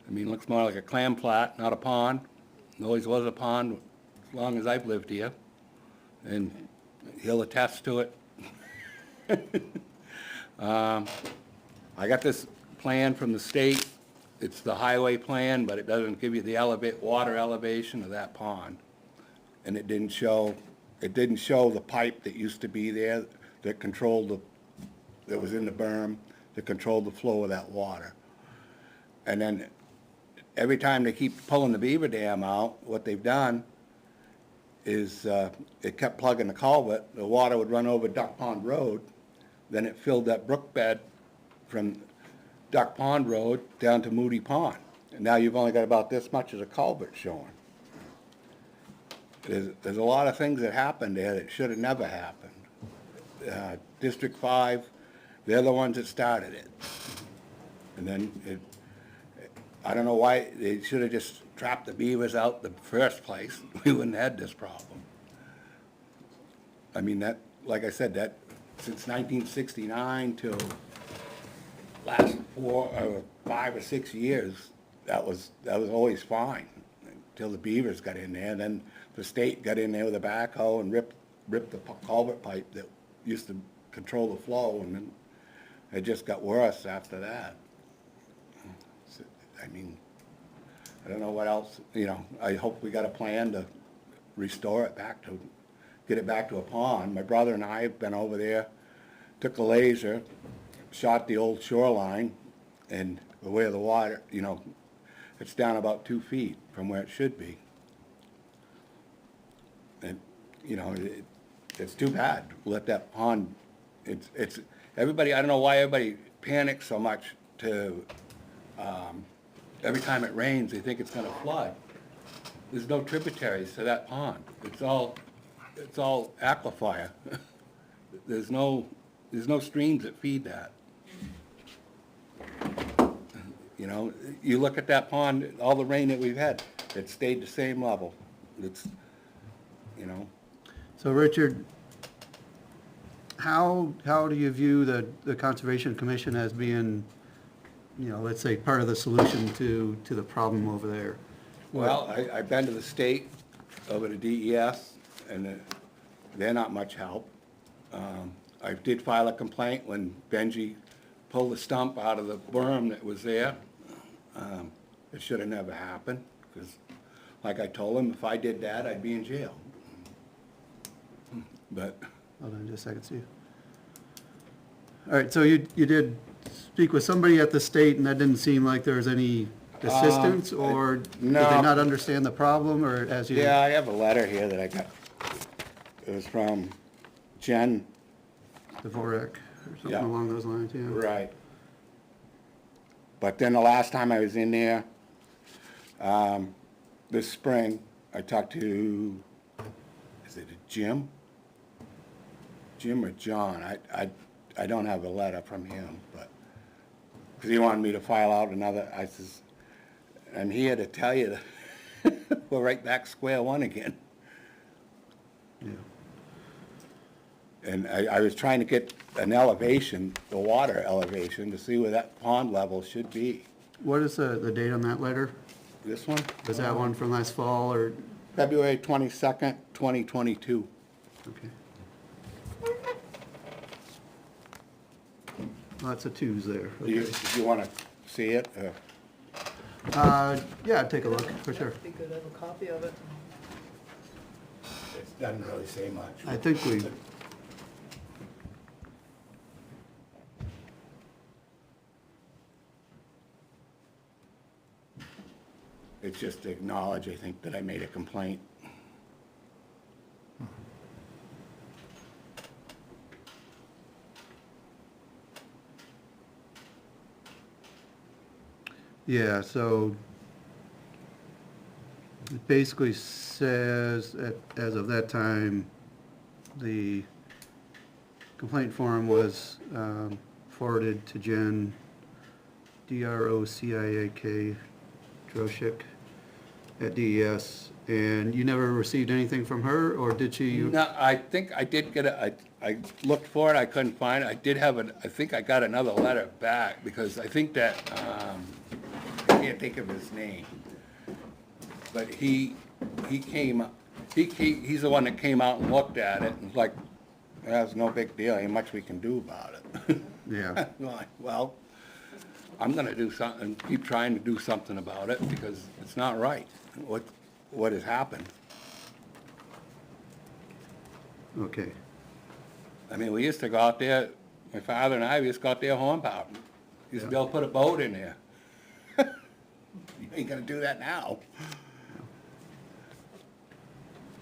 I mean, it looks more like a clam flat, not a pond. It always was a pond as long as I've lived here, and he'll attest to it. I got this plan from the state. It's the highway plan, but it doesn't give you the water elevation of that pond. And it didn't show the pipe that used to be there that that was in the berm, that controlled the flow of that water. And then every time they keep pulling the beaver dam out, what they've done is it kept plugging the culvert. The water would run over Duck Pond Road. Then it filled that brook bed from Duck Pond Road down to Moody Pond. And now you've only got about this much of a culvert showing. There's a lot of things that happened there that should have never happened. District 5, they're the ones that started it. And then I don't know why, they should have just trapped the beavers out in the first place. We wouldn't have had this problem. I mean, that, like I said, that since 1969 till last 5 or 6 years, that was always fine until the beavers got in there. Then the state got in there with a backhoe and ripped the culvert pipe that used to control the flow, and then it just got worse after that. I mean, I don't know what else, I hope we got a plan to restore it get it back to a pond. My brother and I have been over there, took a laser, shot the old shoreline, and where the water, it's down about 2 feet from where it should be. And, it's too bad. Let that pond, it's, everybody, I don't know why everybody panics so much every time it rains, they think it's gonna flood. There's no tributaries to that pond. It's all aquifer. There's no streams that feed that. You look at that pond, all the rain that we've had, it stayed the same level. So Richard, how do you view the Conservation Commission as being, let's say, part of the solution to the problem over there? Well, I've been to the state over to DES, and they're not much help. I did file a complaint when Benji pulled the stump out of the berm that was there. It should have never happened, because like I told him, if I did that, I'd be in jail. But Hold on just a second, Steve. All right, so you did speak with somebody at the state, and that didn't seem like there was any assistance, or did they no. not understand the problem, or as you? yeah, I have a letter here that I got. It was from Jen. Dvorak, or something Yeah. along those lines, yeah. Right. But then the last time I was in there, this spring, I talked to, is it Jim? Jim or John? I don't have a letter from him, but, because he wanted me to file out another, I says, I'm here to tell you that we're right back square one again. Yeah. And I was trying to get an elevation, the water elevation, to see where that pond level should be. What is the date on that letter? This one? Was that one from last fall, or? February 22nd, 2022. Okay. Lots of twos there. Do you, Okay. if you want to see it? Yeah, I'd take a look, for sure. Be good to have a copy of it. It doesn't really say much. I think we, It's just to acknowledge, I think, that I made a complaint. yeah, so it basically says, as of that time, the complaint form was forwarded to Jen, DROCIAK, Droshik, at DES, and you never received anything from her, or did she? No, I think I did get I looked for it, I couldn't find it. I did have I think I got another letter back, because I think that, can't think of his name. But he came, he's the one that came out and looked at it, and was like, that's no big deal, ain't much we can do about it. Yeah. I'm like, well, I'm gonna do something, keep trying to do something about it, because it's not right, what has happened. Okay. I mean, we used to go out there, my father and I, we used to go out there horn pounding. Used to be able to put a boat in there. You ain't gonna do that now.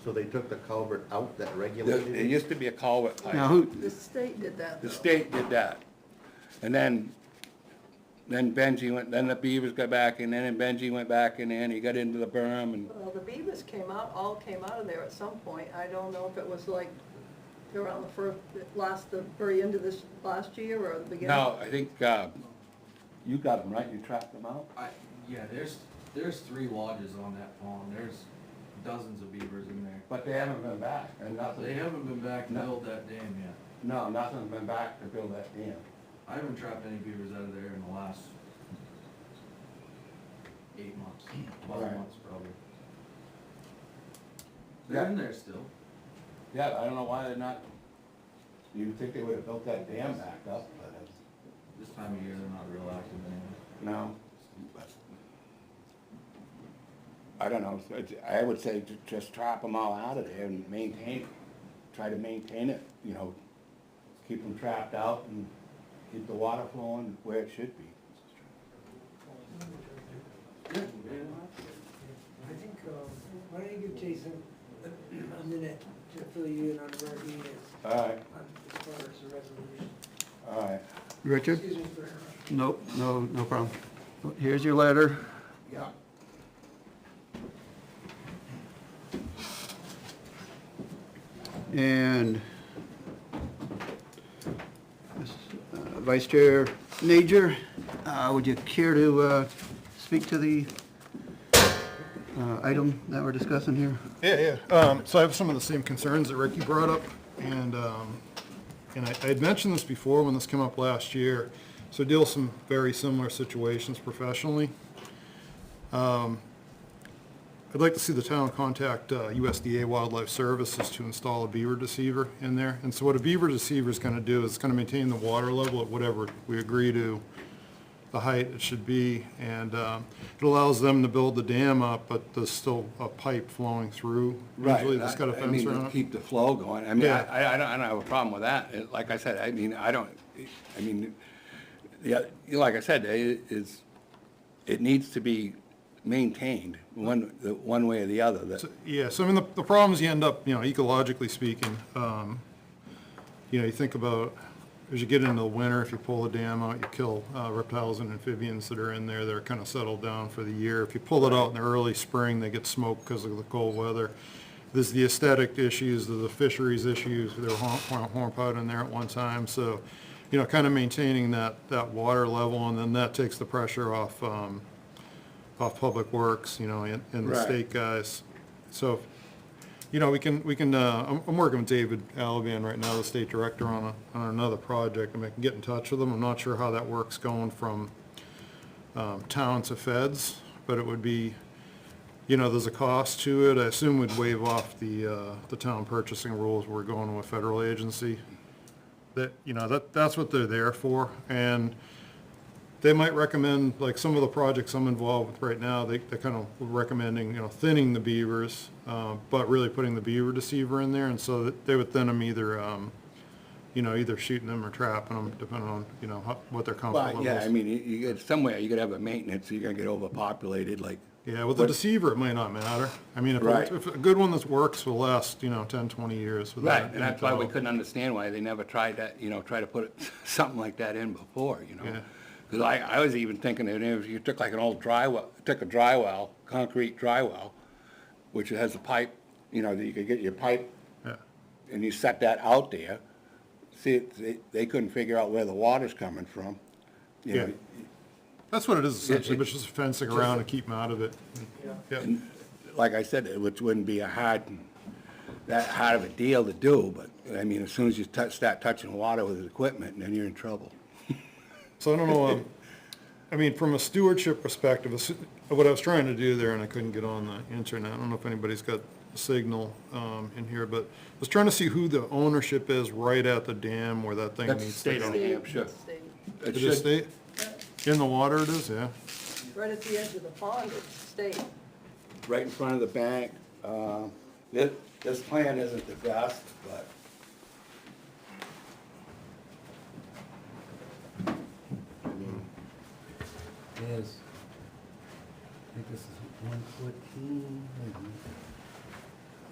So they took the culvert out that There regulated it? used to be a culvert Now, pipe. who, The state did that, The though. state did that. And then Benji went, then the beavers got back in, and then Benji went back in there, and he got into the berm, and, Well, the beavers all came out of there at some point. I don't know if it was like around the very end of this last year or the beginning. no, I think, you got them, right? You tracked them out? Yeah, there's 3 lodges on that pond, there's dozens of beavers in there. But they haven't been back, and nothing. They haven't been back to No. build that dam yet. No, nothing's been back to build that dam. I haven't trapped any beavers out of there in the last 8 months, 12 Right. months probably. They're Yeah. in there still. Yeah, I don't know why they're not, you'd think they would have built that dam back up, but This time of year, they're not real active anymore. no. I don't know, so I would say just trap them all out of there and maintain, try to maintain it, you know, keep them trapped out and keep the water flowing where it should be. I think, why don't you give Jason a minute to fill you in on where he is All right, as far as the resolution? all right. Richard? Excuse me for interrupting. Nope, no problem. Here's your letter. Yeah. And Vice Chair Nager, would you care to speak to the item that we're discussing here? Yeah. So I have some of the same concerns that Ricky brought up, and I had mentioned this before when this came up last year. So I deal with some very similar situations professionally. I'd like to see the town contact USDA Wildlife Services to install a beaver deceiver in there. And so what a beaver deceiver is gonna do is it's gonna maintain the water level at whatever we agree to, the height it should be. And it allows them to build the dam up, but there's still a pipe flowing through. Usually that's got a I fence mean, around to it. keep the flow going. I mean, Yeah. I don't have a problem with that. Like I said, yeah, like I said, it needs to be maintained one way or the other. That- Yeah, so I mean, the problem is you end up, ecologically speaking, you think about, as you get into the winter, if you pull the dam out, you kill reptiles and amphibians that are in there, they're kind of settled down for the year. If you pull it out in the early spring, they get smoked because of the cold weather. There's the aesthetic issues, there's the fisheries issues, there were horn pot in there at one time, so, kind of maintaining that water level, and then that takes the pressure off Public Works, and the Right. state guys. So, we can, I'm working with David Alaban right now, the state director, on another project, and I can get in touch with him. I'm not sure how that works going from town to feds, but it would be, there's a cost to it. I assume we'd waive off the town purchasing rules. We're going to a federal agency. That's what they're there for, and they might recommend, like some of the projects I'm involved with right now, they're kind of recommending, thinning the beavers, but really putting the beaver deceiver in there, and so that they would thin them either, either shooting them or trapping them, depending on, what their comfort level Well, is. yeah, I mean, you get somewhere, you gotta have a maintenance, you're gonna get overpopulated, like. Yeah, with the deceiver, it might not matter. I mean, Right. if a good one that works will last, 10, 20 years. without Right, and being that's why we developed. couldn't understand why they never tried that, try to put something like that in before, Yeah. Because I was even thinking that if you took like an old dry well, took a dry well, concrete dry well, which has a pipe, that you could get your pipe, Yeah. and you set that out there, they couldn't figure out where the water's coming from. You know, Yeah. That's what it is essentially, it- but just fencing around and keep them out of it. Yeah. Like I said, which wouldn't be that hard of a deal to do, but, I mean, as soon as you start touching water with equipment, then you're in trouble. So I don't know, I mean, from a stewardship perspective, what I was trying to do there, and I couldn't get on the internet, I don't know if anybody's got a signal, in here, but I was trying to see who the ownership is right at the dam where that thing That's needs to state go. of New Hampshire. State. It Is it should- state? In the water it is, yeah. Right at the edge of the pond, it's state. Right in front of the bank. This plan isn't the best, but I mean, Yes. I think this is 114.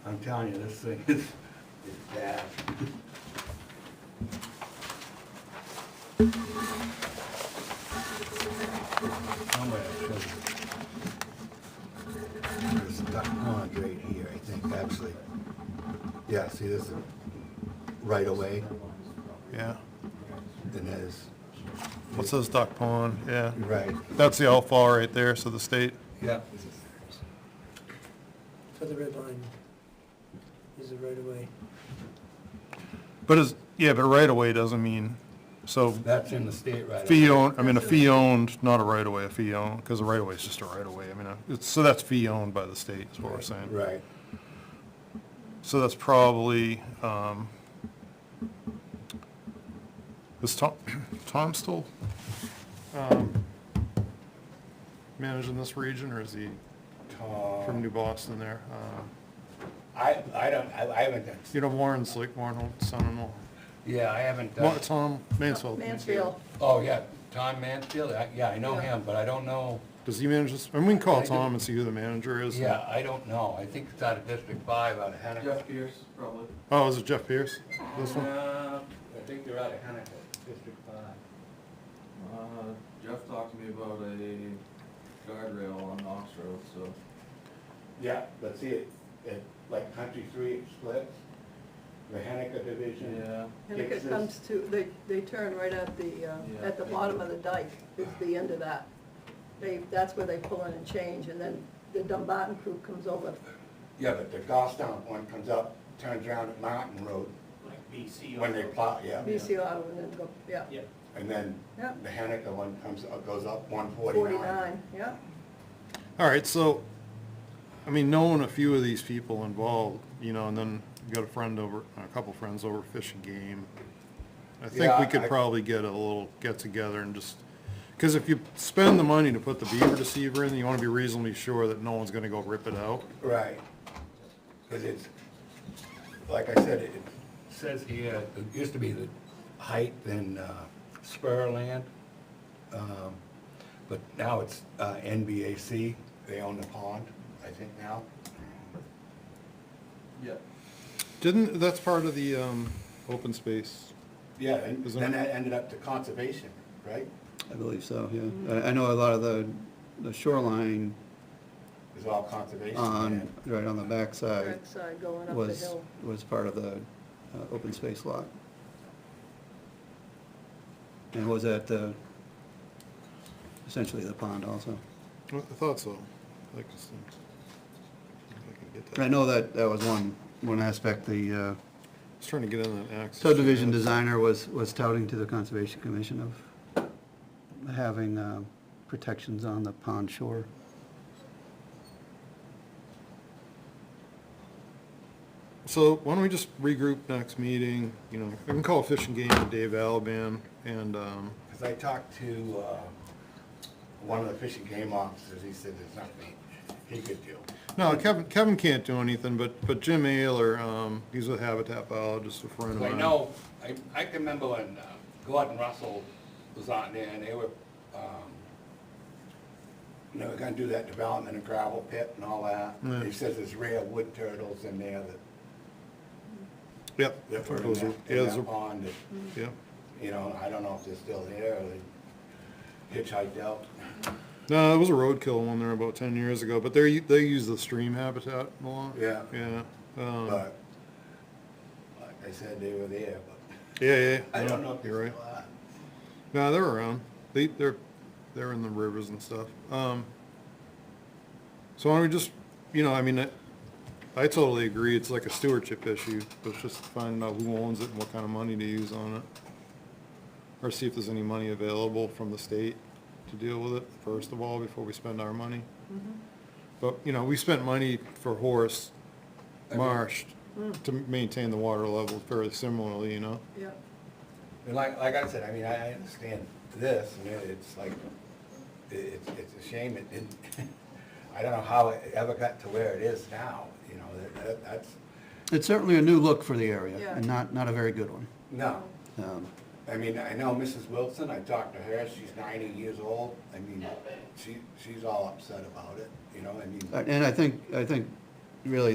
I'm telling you, this thing is bad. Somewhere it shows. There's duck pond right here, I think, actually. Yeah, see, this is right away, Yeah. and there's, What says Duck Pond, yeah. right, That's the outfall right there, so the state, yeah. So the red line is the right of way. but but right of way doesn't mean, so That's in the state right away. fee owned, I mean, a fee owned, not a right of way, a fee owned, because a right of way is just a right of way, I mean, so that's fee owned by the state, is what we're saying. Right. So that's probably, is Tom still, managing this region, or is he from New Boston there? I haven't done. You know, Warren's like Warren Holt's son-in-law. Yeah, I haven't, Tom Mansfield. Mansfield. oh, yeah, Tom Mansfield, yeah, I know Yeah. him, but I don't know, Does he manage this? I mean, we can call I do. Tom and see who the manager is. yeah, I don't know, I think it's out of District 5, out of Hennecker. Jeff Pierce, probably. Oh, is it Jeff Pierce? This one? I think they're out of Hennecker, District 5. Jeff talked to me about a guardrail on Knox Road, so. Yeah, but see, like Country 3, it splits, the Hennecker division. Yeah. And it comes to, they turn right at the bottom of the dike, is the end of that. That's where they pull in and change, and then the Dumbarton crew comes over. Yeah, but the Goffstown one comes up, turns around at Martin Road Like BC. when they plow, yeah. BC Auto and then go, yeah. Yeah. And then Yeah. the Hennecker one goes up 149. 49, yeah. All right, so, I mean, knowing a few of these people involved, you know, and then you got a couple friends over Fish and Game. I think Yeah, we could probably get a little get-together and just, because if you spend the money to put the beaver deceiver in, you want to be reasonably sure that no one's going to go rip it out. Right. Because it's, like I said, it says here, it used to be the height and spur land. But now it's NBAC, they own the pond, I think now. Yeah. That's part of the, open space. Yeah, and Isn't then it? that ended up to conservation, right? I believe so, yeah. I know a lot of the shoreline It's all conservation. on, land. right on the backside Backside going up the was, hill. was part of the open space lot. And was at essentially the pond also. I thought so. I can see- if I can get that. I know that was one aspect, the I was trying to get in that access. subdivision designer was touting to the Conservation Commission of having protections on the pond shore. So why don't we just regroup next meeting, you know, I can call Fish and Game to Dave Alaban and, Because I talked to one of the fish and game officers, he said there's nothing he could do. no, Kevin can't do anything, but Jim Ayler, he's a habitat biologist, a friend of I mine. know, I can remember when Gordon Russell was on there, and they were, You know, we're gonna do that development and gravel pit and all that. Yeah. He says there's rare wood turtles in there Yep. that were in Those are- that, yeah, in those that are- pond that, Yeah. you know, I don't know if they're still there or they hitchhiked out. No, it was a roadkill one there about 10 years ago, but they use the stream habitat a lot. Yeah. Yeah. But, like I said, they were there, but Yeah. I no, don't know if You're they're right. still are. No, they're around. They're in the rivers and stuff. So why don't we just, you know, I mean, I totally agree, it's like a stewardship issue, but just find out who owns it and what kind of money to use on it. Or see if there's any money available from the state to deal with it, first of all, before we spend our money. But, you know, we spent money for Horace Marsh to maintain the water level very similarly, you know? Yeah, And like I said, I mean, I understand this, and it's like, it's a shame it didn't, I don't know how it ever got to where it is now, you know, that's, It's certainly a new look for the area, Yeah. and not a very good one. no. Um, I mean, I know Mrs. Wilson, I talked to her, she's 90 years old, I mean, she's all upset about it, you know, I mean. And I think really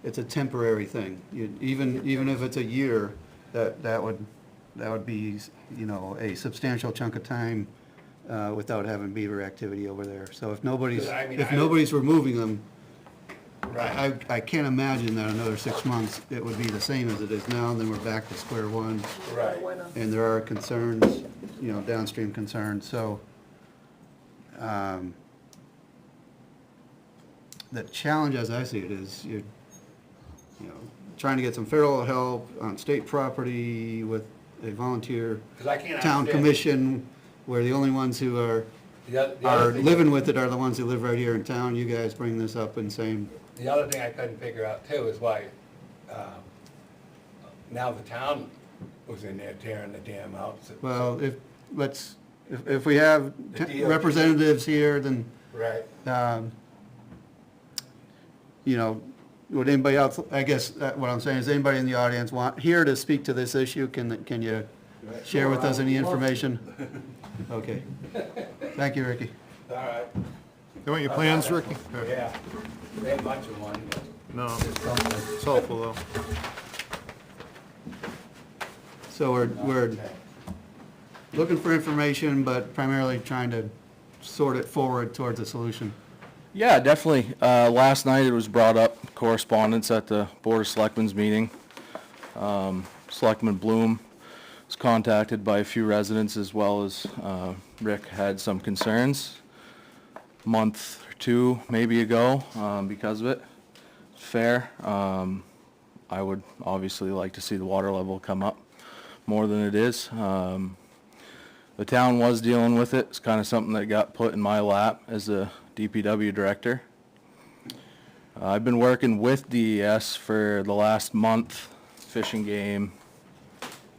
it's a temporary thing. Even if it's a year, that would be, you know, a substantial chunk of time without having beaver activity over there. So if nobody's, I mean, if I- nobody's removing them, Right. I can't imagine that another 6 months, it would be the same as it is now, and then we're back to square one. Right. winter. And there are concerns, you know, downstream concerns, so, the challenge, as I see it, is you know, trying to get some federal help on state property with a volunteer 'Cause I can't town understand- commission, where the only ones who are The other thing- living with it are the ones who live right here in town. You guys bring this up and saying, The other thing I couldn't figure out too is why, now the town was in there tearing the dam out. so- well, if we have The DOT. representatives here, then Right. you know, would anybody else, I guess, what I'm saying is, anybody in the audience here to speak to this issue? Can you share with us any information? Okay. Thank you, Ricky. All right, You want your plans, Ricky? yeah, they ain't much of one. No, it's helpful though. So we're looking for information, but primarily trying to sort it forward towards a solution. Yeah, definitely. Last night it was brought up, correspondence at the Board of Selectmen's meeting. Selectman Bloom was contacted by a few residents, as well as Rick had some concerns a month or two maybe ago because of it. Fair. I would obviously like to see the water level come up more than it is. The town was dealing with it. It's kind of something that got put in my lap as the DPW director. I've been working with DES for the last month, Fish and Game,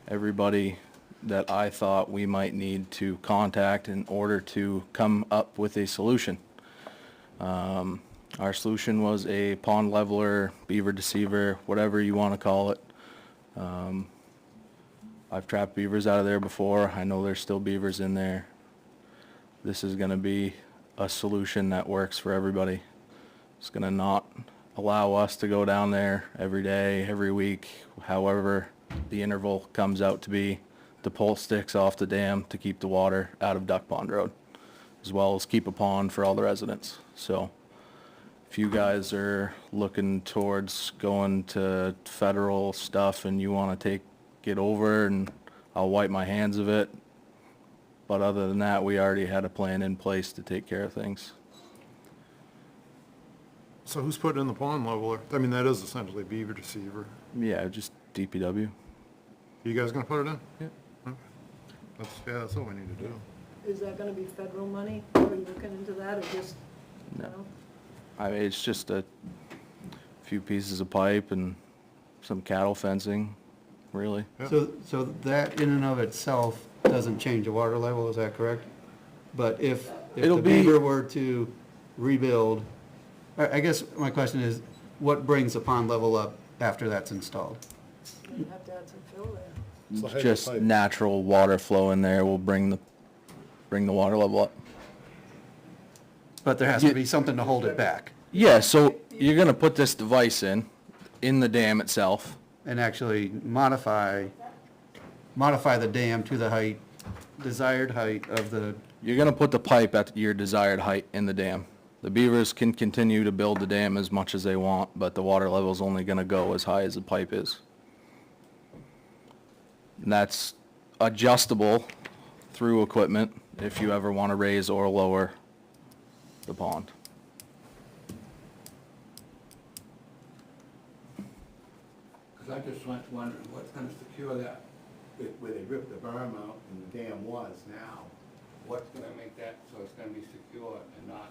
everybody that I thought we might need to contact in order to come up with a solution. Our solution was a pond leveler, beaver deceiver, whatever you want to call it. I've trapped beavers out of there before. I know there's still beavers in there. This is going to be a solution that works for everybody. It's going to not allow us to go down there every day, every week, however the interval comes out to be, to pull sticks off the dam to keep the water out of Duck Pond Road, as well as keep a pond for all the residents. So if you guys are looking towards going to federal stuff and you want to take it over, and I'll wipe my hands of it. But other than that, we already had a plan in place to take care of things. So who's putting in the pond leveler? I mean, that is essentially beaver deceiver. Yeah, just DPW. You guys gonna put it in? Yeah. Okay. That's all we need to do. Is that gonna be federal money? Are you looking into that, or just, you No. know? I mean, it's just a few pieces of pipe and some cattle fencing, really. Yeah. So that in and of itself doesn't change the water level, is that correct? But if It'll the be- beaver were to rebuild, I guess my question is, what brings the pond level up after that's installed? You have to add some fill there. It's the Just hydro pipe. natural water flow in there will bring the water level up. But there has to be something to hold it back, Yeah, so you're gonna put this device in the dam itself. and actually modify the dam to the desired height of the, You're gonna put the pipe at your desired height in the dam. The beavers can continue to build the dam as much as they want, but the water level's only gonna go as high as the pipe is. And that's adjustable through equipment if you ever wanna raise or lower the pond. Because I just wondering what's gonna secure that, where they ripped the berm out and the dam was now. what's gonna make that so it's gonna be secure and not,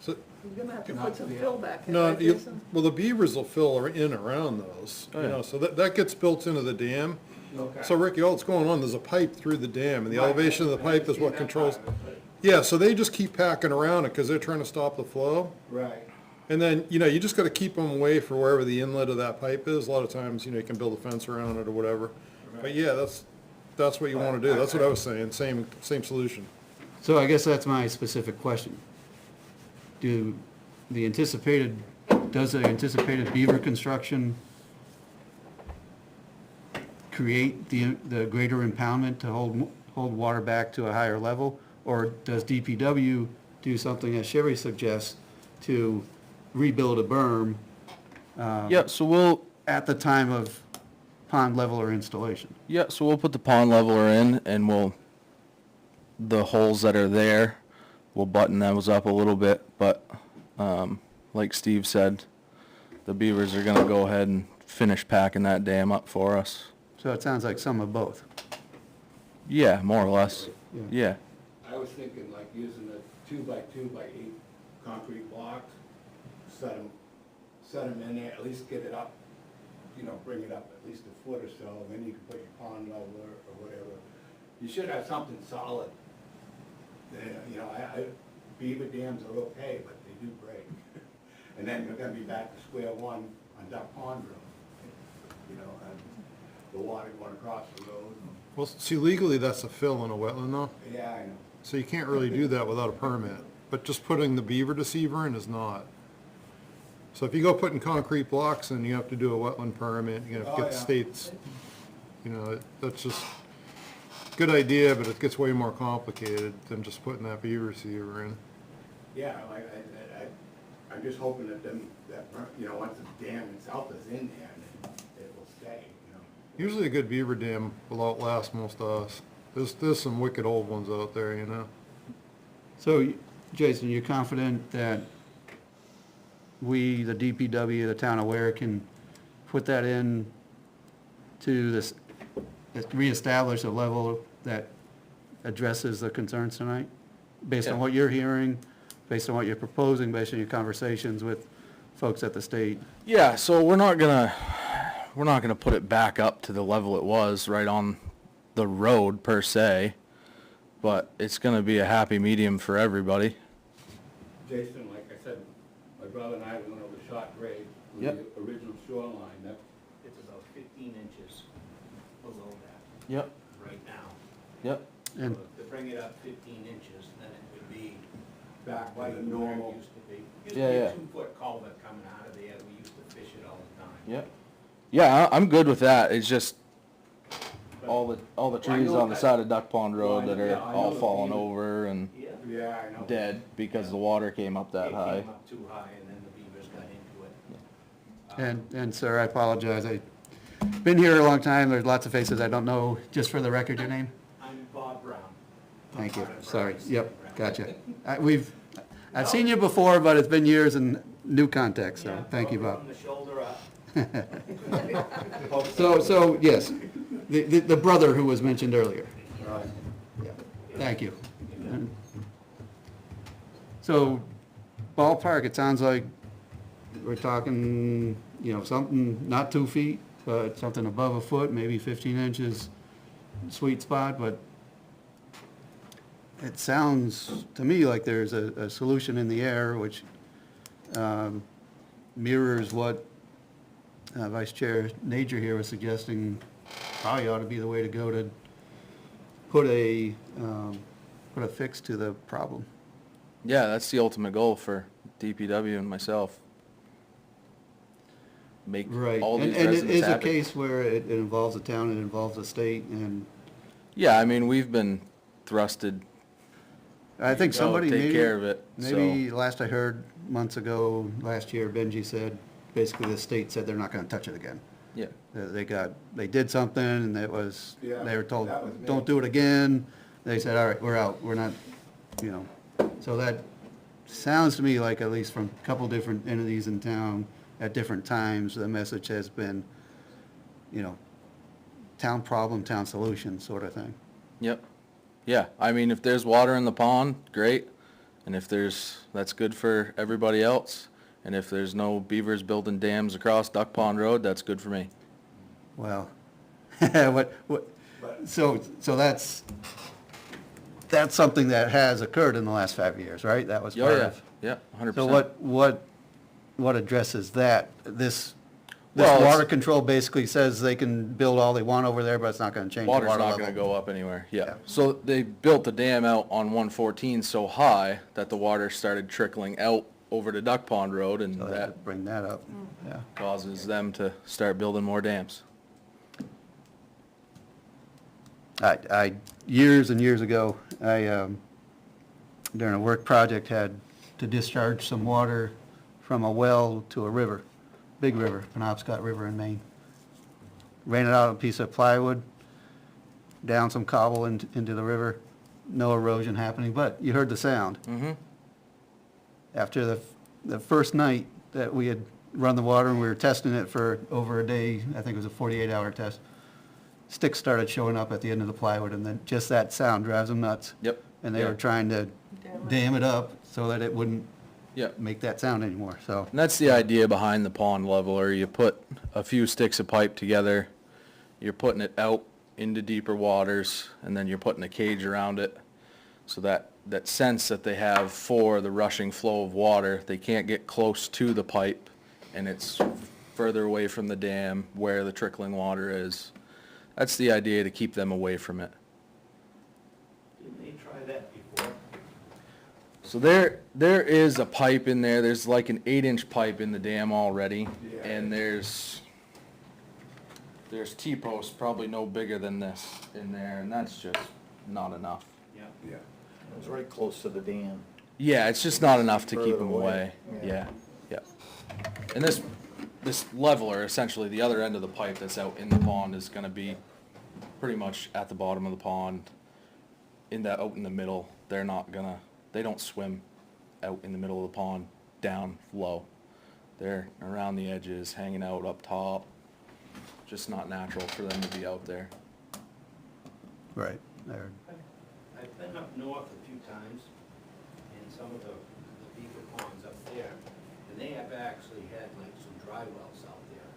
So, You're gonna have to Not put some to be fill back in, no, right, Jason? well, the beavers will fill in around those, Oh, you yeah. know, so that gets built into the dam. okay. So Ricky, all that's going on, there's a pipe through the dam, and the Right, elevation of the I pipe is what understand that controls. part of it, Yeah, so they just keep packing around it, because they're trying to stop the flow. but- Right. And then, you know, you just gotta keep them away for wherever the inlet of that pipe is. A lot of times, you know, you can build a fence around it or whatever. But yeah, that's what you wanna do. That's what I was saying, same solution. So I guess that's my specific question. Does the anticipated beaver construction create the greater impoundment to hold water back to a higher level? Or does DPW do something, as Sherry suggests, to rebuild a berm Yeah, so we'll, at the time of pond level or installation? so we'll put the pond leveler in and the holes that are there, we'll button those up a little bit, but, like Steve said, the beavers are gonna go ahead and finish packing that dam up for us. So it sounds like some of both. Yeah, more or less. Yeah. Yeah. I was thinking like using a 2x2x8 concrete blocks, set them in there, at least get it up, you know, bring it up at least a foot or so, then you can put your pond leveler or whatever. You should have something solid. You know, beaver dams are okay, but they do break. And then you're gonna be back to square one on Duck Pond Road. You know, and the water going across the road. Well, see, legally, that's a fill in a wetland though, Yeah, I know. so you can't really do that without a permit. But just putting the beaver deceiver in is not. So if you go putting concrete blocks in, you have to do a wetland permit, you have to Oh, get the yeah. states, you know, that's just, good idea, but it gets way more complicated than just putting that beaver receiver in. Yeah, like, I'm just hoping that then, you know, once the dam itself is in there, then it will stay, you know. Usually a good beaver dam will outlast most of us. There's some wicked old ones out there, you know? So, Jason, you're confident that we, the DPW, the town of Ware, can put that in to this, reestablish a level that addresses the concerns tonight? Based on Yeah. what you're hearing, based on what you're proposing, based on your conversations with folks at the state? Yeah, so we're not gonna put it back up to the level it was right on the road per se, but it's gonna be a happy medium for everybody. Jason, like I said, my brother and I went over shot grade with Yep. the original shoreline, that, It's about 15 inches below that Yep. right now. Yep. So And to bring it up 15 inches, then it would be back by right the where it normal. used to be. Used Yeah, to be yeah. a 2-foot culvert coming out of there, we used to fish it all the time. Yep. Yeah, I'm good with that. It's just all the I trees know on the that- side of Duck Pond Road that Yeah, are I all know the falling beaver- over and Yeah. Yeah, I know. dead because the water came up that It high. came up too high and then the beavers got into it. And sir, I apologize, I've been here a long time, there's lots of faces I don't know. Just for the record, your name? I'm Bob Brown. Thank you, Part of sorry, Brown's yep, Brown. gotcha. I've seen you before, but it's been years in new context, so Yeah, thank you, over Bob. From the shoulder up. So, yes, the brother who was mentioned earlier. Right. Yeah, thank you. So, ballpark, it sounds like we're talking, you know, something not 2 feet, but something above a foot, maybe 15 inches, sweet spot, but it sounds to me like there's a solution in the air which mirrors what Vice Chair Nager here was suggesting probably ought to be the way to go to put a fix to the problem. Yeah, that's the ultimate goal for DPW and myself. Make Right, all these and it residents is a happy. case where it involves the town, it involves the state, and Yeah, I mean, we've been thrusted. I think Go, somebody take maybe. care of it, Maybe last I heard, months ago, last year, Benji said, basically the state said they're not gonna touch it again. Yeah. They did something, and it was, Yeah, they were told, that was me. don't do it again. They said, all right, we're out, we're not, you know. So that sounds to me like, at least from a couple different entities in town, at different times, the message has been, you know, town problem, town solution sort of thing. Yep. Yeah, I mean, if there's water in the pond, great. And if that's good for everybody else. And if there's no beavers building dams across Duck Pond Road, that's good for me. Well, so that's something that has occurred in the last 5 years, right? That was Oh, part yeah, of. yeah, 100%. So what addresses that? This Well, it's- water control basically says they can build all they want over there, but it's not gonna change the water Water's level. not gonna go up anywhere, yeah. Yeah. So they built the dam out on 114 so high that the water started trickling out over to Duck Pond Road, and So they have to that bring that up, yeah. causes them to start building more dams. Years and years ago, during a work project, had to discharge some water from a well to a river, big river, Penobscot River in Maine. Ran it out of a piece of plywood, down some cobble into the river, no erosion happening, but you heard the sound. Mm-hmm. After the first night that we had run the water and we were testing it for over a day, I think it was a 48-hour test, sticks started showing up at the end of the plywood, and then just that sound drives them nuts. Yep. And they were Yep. trying to dam it up so that it wouldn't Yep. make that sound anymore, so. And that's the idea behind the pond leveler. You put a few sticks of pipe together, you're putting it out into deeper waters, and then you're putting a cage around it. So that sense that they have for the rushing flow of water, they can't get close to the pipe, and it's further away from the dam where the trickling water is. That's the idea, to keep them away from it. Didn't they try that before? So there is a pipe in there, there's like an 8-inch pipe in the dam already, and there's T-posts probably no bigger than this in there, and that's just not enough. Yeah. Yeah. It's right close to the dam. Yeah, it's just not enough to keep Further them away. away, yeah, yeah. And this leveler, essentially, the other end of the pipe that's out in the pond is gonna be pretty much at the bottom of the pond, out in the middle. They don't swim out in the middle of the pond, down low. They're around the edges, hanging out up top. Just not natural for them to be out there. Right, there. I've been up north a few times, in some of the beaver ponds up there, and they have actually had like some dry wells out there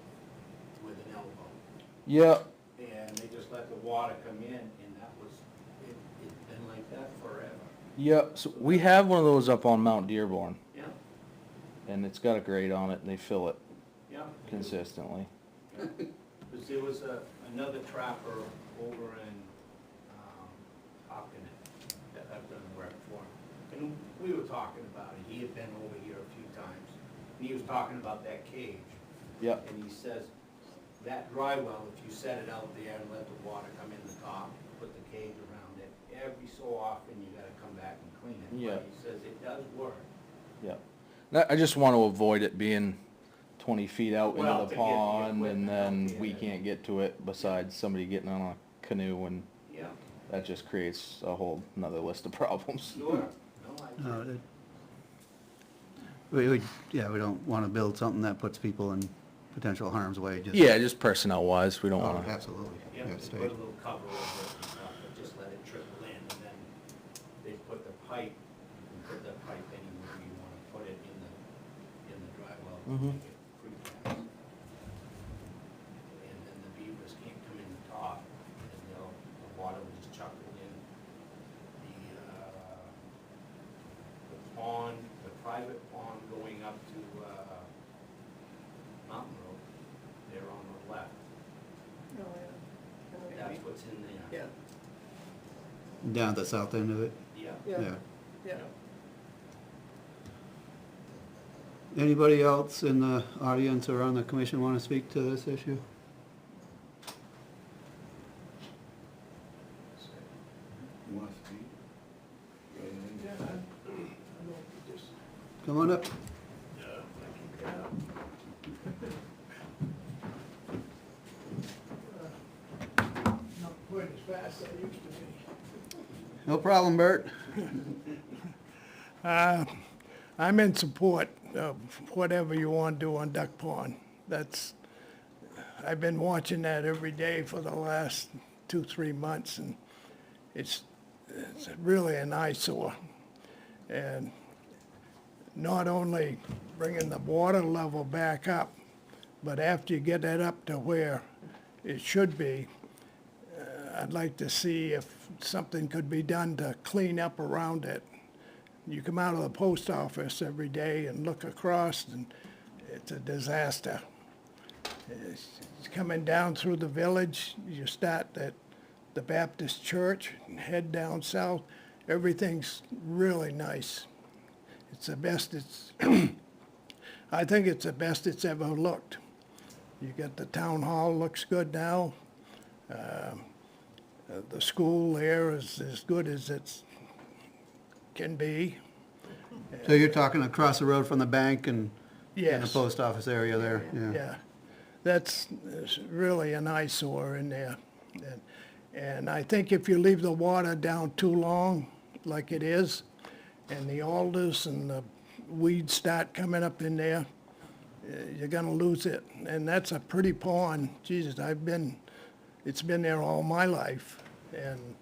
with an elbow. Yeah, And they just let the water come in, and that was, it's been like that forever. yeah, so we have one of those up on Mount Dearborn, Yeah, and it's got a grate on it, and they fill it yeah. consistently. Because there was another trapper over in Hopkins that I've done work for. And we were talking about it. He had been over here a few times. And he was talking about that cage. Yep. And he says, that dry well, if you set it out there and let the water come in the top, put the cage around it, every so often you gotta come back and clean it. Yeah. But he says it does work. Yeah. I just want to avoid it being 20 feet out Well, into to the get the pond, and equipment then out there. we can't get to it besides somebody getting on a canoe, and Yeah, that just creates a whole another list of problems. sure. No, I No, get it. we don't want to build something that puts people in potential harm's way, just. Yeah, just personnel wise, we don't Oh, want to. absolutely. Yeah, Yeah, just stay. put a little cover over it and stuff, but just let it trickle in, and then they put the pipe, you can put that pipe anywhere you wanna put it in the dry well, to Mhm. make it pretty fast. And then the beavers can't come in the top, and the water will just chuck it in. The pond, the private pond going up to, Mountain Road, they're on the left. Oh, yeah. That's what's in there. Yeah, Down at the south end of it, Yeah. yeah, yeah. Anybody else in the audience or on the commission want to speak to this issue? You want to speak? Come on up. Not quite as fast as I used to be. No problem, Bert. I'm in support of whatever you want to do on Duck Pond. I've been watching that every day for the last 2-3 months, and it's it's really an eyesore. And not only bringing the water level back up, but after you get that up to where it should be, I'd like to see if something could be done to clean up around it. You come out of the post office every day and look across, and it's a disaster. It's coming down through the village, you start at the Baptist church and head down south, everything's really nice. It's the best it's, I think it's the best it's ever looked. You got the town hall looks good now. The school there is as good as it can be. So you're talking across the road from the bank and the Yes. post office area there? Yeah, that's really an eyesore in there. And I think if you leave the water down too long, like it is, and the alders and the weeds start coming up in there, you're gonna lose it. And that's a pretty pond. Jesus, it's been there all my life. And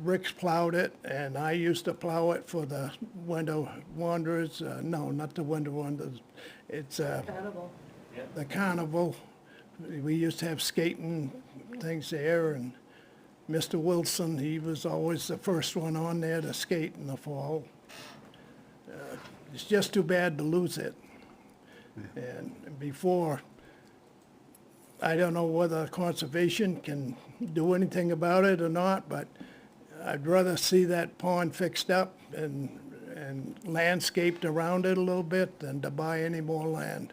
Rick's plowed it, and I used to plow it for the Winter Wanderers. No, not the Winter Wanderers. It's Carnival. the carnival. We used to have skating things there, and Mr. Wilson, he was always the first one on there to skate in the fall. It's just too bad to lose it. And before, I don't know whether conservation can do anything about it or not, but I'd rather see that pond fixed up and landscaped around it a little bit than to buy any more land.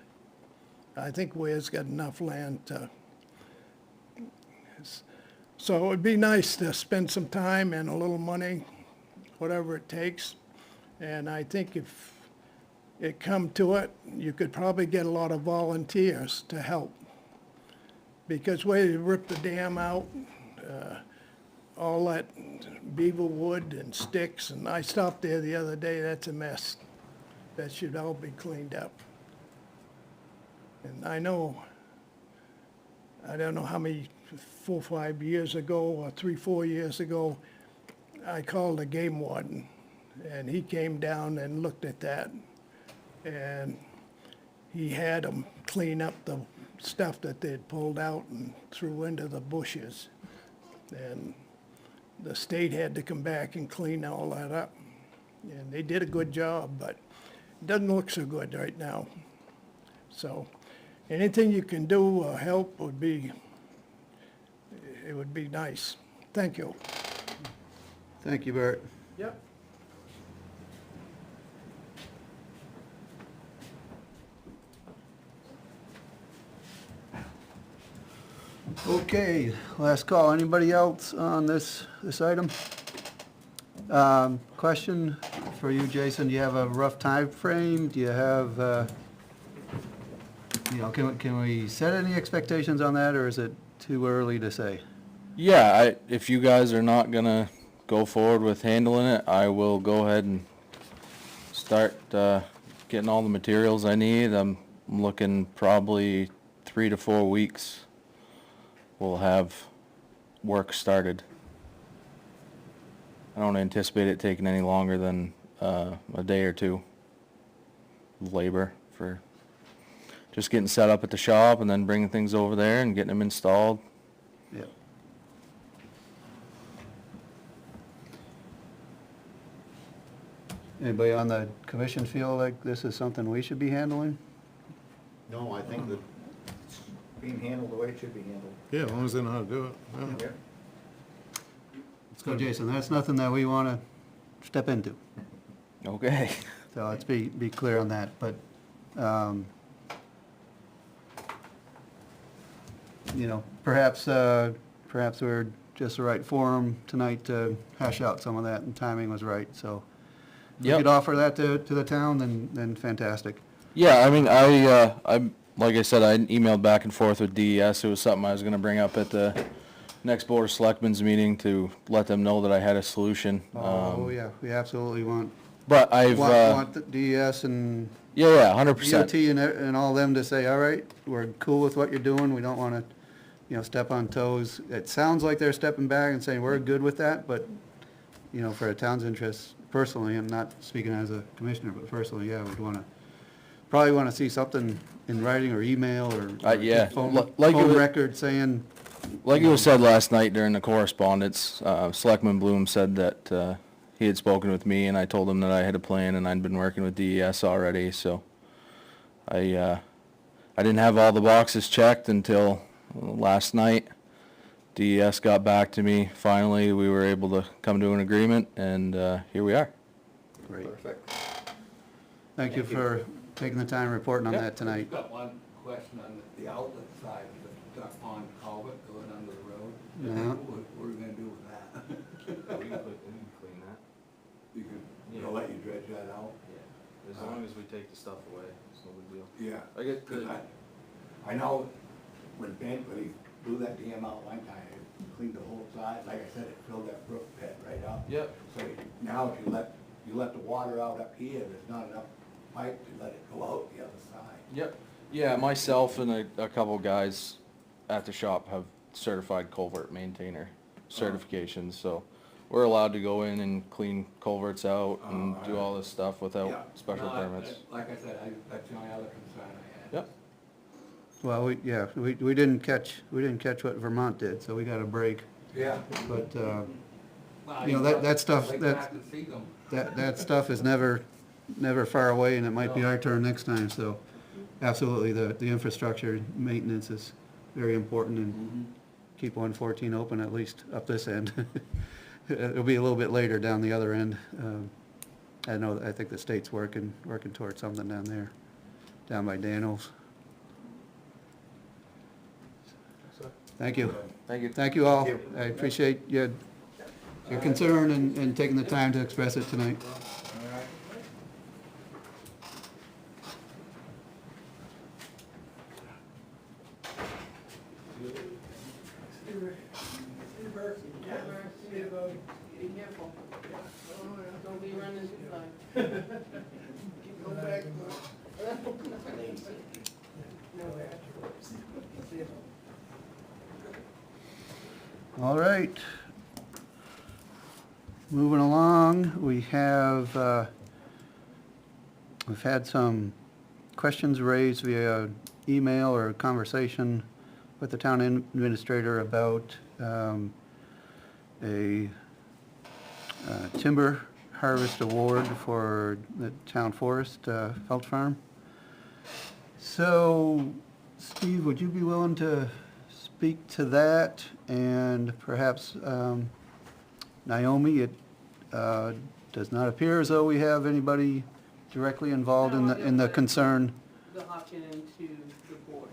I think Ware's got enough land to, so it'd be nice to spend some time and a little money, whatever it takes. And I think if it come to it, you could probably get a lot of volunteers to help. Because where you rip the dam out, all that beaver wood and sticks, and I stopped there the other day, that's a mess. That should all be cleaned up. And I don't know how many, 4 or 5 years ago, or 3, 4 years ago, I called the game warden, and he came down and looked at that. And he had them clean up the stuff that they'd pulled out and threw into the bushes. And the state had to come back and clean all that up. And they did a good job, but it doesn't look so good right now. So anything you can do or help would be, it would be nice. Thank you. Thank you, Bert. Yep. Okay, last call. Anybody else on this item? Question for you, Jason. Do you have a rough time frame? Do you have, can we set any expectations on that, or is it too early to say? Yeah, if you guys are not gonna go forward with handling it, I will go ahead and start, getting all the materials I need. I'm looking probably 3 to 4 weeks. We'll have work started. I don't anticipate it taking any longer than, a day or two. Labor for just getting set up at the shop and then bringing things over there and getting them installed. Yeah. Anybody on the commission feel like this is something we should be handling? No, I think that it's being handled the way it should be handled. Yeah, as long as they know how to do it, yeah. Yeah. So Jason, that's nothing that we want to step into. Okay. So let's be clear on that, but, perhaps we're just the right forum tonight to hash out some of that, and timing was right, so. If we Yep. could offer that to the town, then fantastic. Yeah, I mean, like I said, I emailed back and forth with DES. It was something I was gonna bring up at the next Board of Selectmen's meeting to let them know that I had a solution. Oh, yeah, we absolutely want But the DES and yeah, 100%. DOT and all them to say, all right, we're cool with what you're doing, we don't want to, step on toes. It sounds like they're stepping back and saying, we're good with that, but you know, for the town's interests, personally, I'm not speaking as a commissioner, but personally, yeah, we'd probably wanna see something in writing or email or Yeah, phone, like it phone was- record saying, Like it was said last night during the correspondence, Selectman Bloom said that he had spoken with me, and I told him that I had a plan, and I'd been working with DES already, so I didn't have all the boxes checked until last night. DES got back to me. Finally, we were able to come to an agreement, and here we are. great. Perfect. Thank you for taking the time reporting on Yep. that tonight. I've got one question on the outlet side of the duck pond culvert going under the road. Yeah. What are we gonna do with that? We can clean that. You can, Yeah. they'll let you dredge that out? Yeah, as long as we take the stuff away, it's no big deal. Yeah. I get Cause I know when he blew that dam out one time, it cleaned the whole side, like I said, it filled that brook bed right up. Yep. So now if you let the water out up here, there's not enough pipe to let it go out the other side. Yep. Yeah, myself and a couple guys at the shop have certified culvert maintainer certifications, so we're allowed to go in and clean culverts out and do all this stuff Yeah. without special No, permits. Like I said, that's the only other concern I had. Yep. Well, we didn't catch what Vermont did, so we got a break. Yeah. But, Well, you know, that stuff, Like that, to see them. that stuff is never far away, and it might be our turn next time, so absolutely, the infrastructure maintenance is very important, and keep 114 open, at least up this end. It'll be a little bit later down the other end. I think the state's working towards something down there, down by Daniels. Thank you. Thank you. Thank you all. I appreciate your concern and taking the time to express it tonight. Be careful. Don't be running too far. Go back. All right. Moving along, we've had some questions raised via email or conversation with the town administrator about a timber harvest award for the town forest, Felt Farm. So, Steve, would you be willing to speak to that? And perhaps, Naomi, it does not appear as though we have anybody directly involved in the concern The option into the board.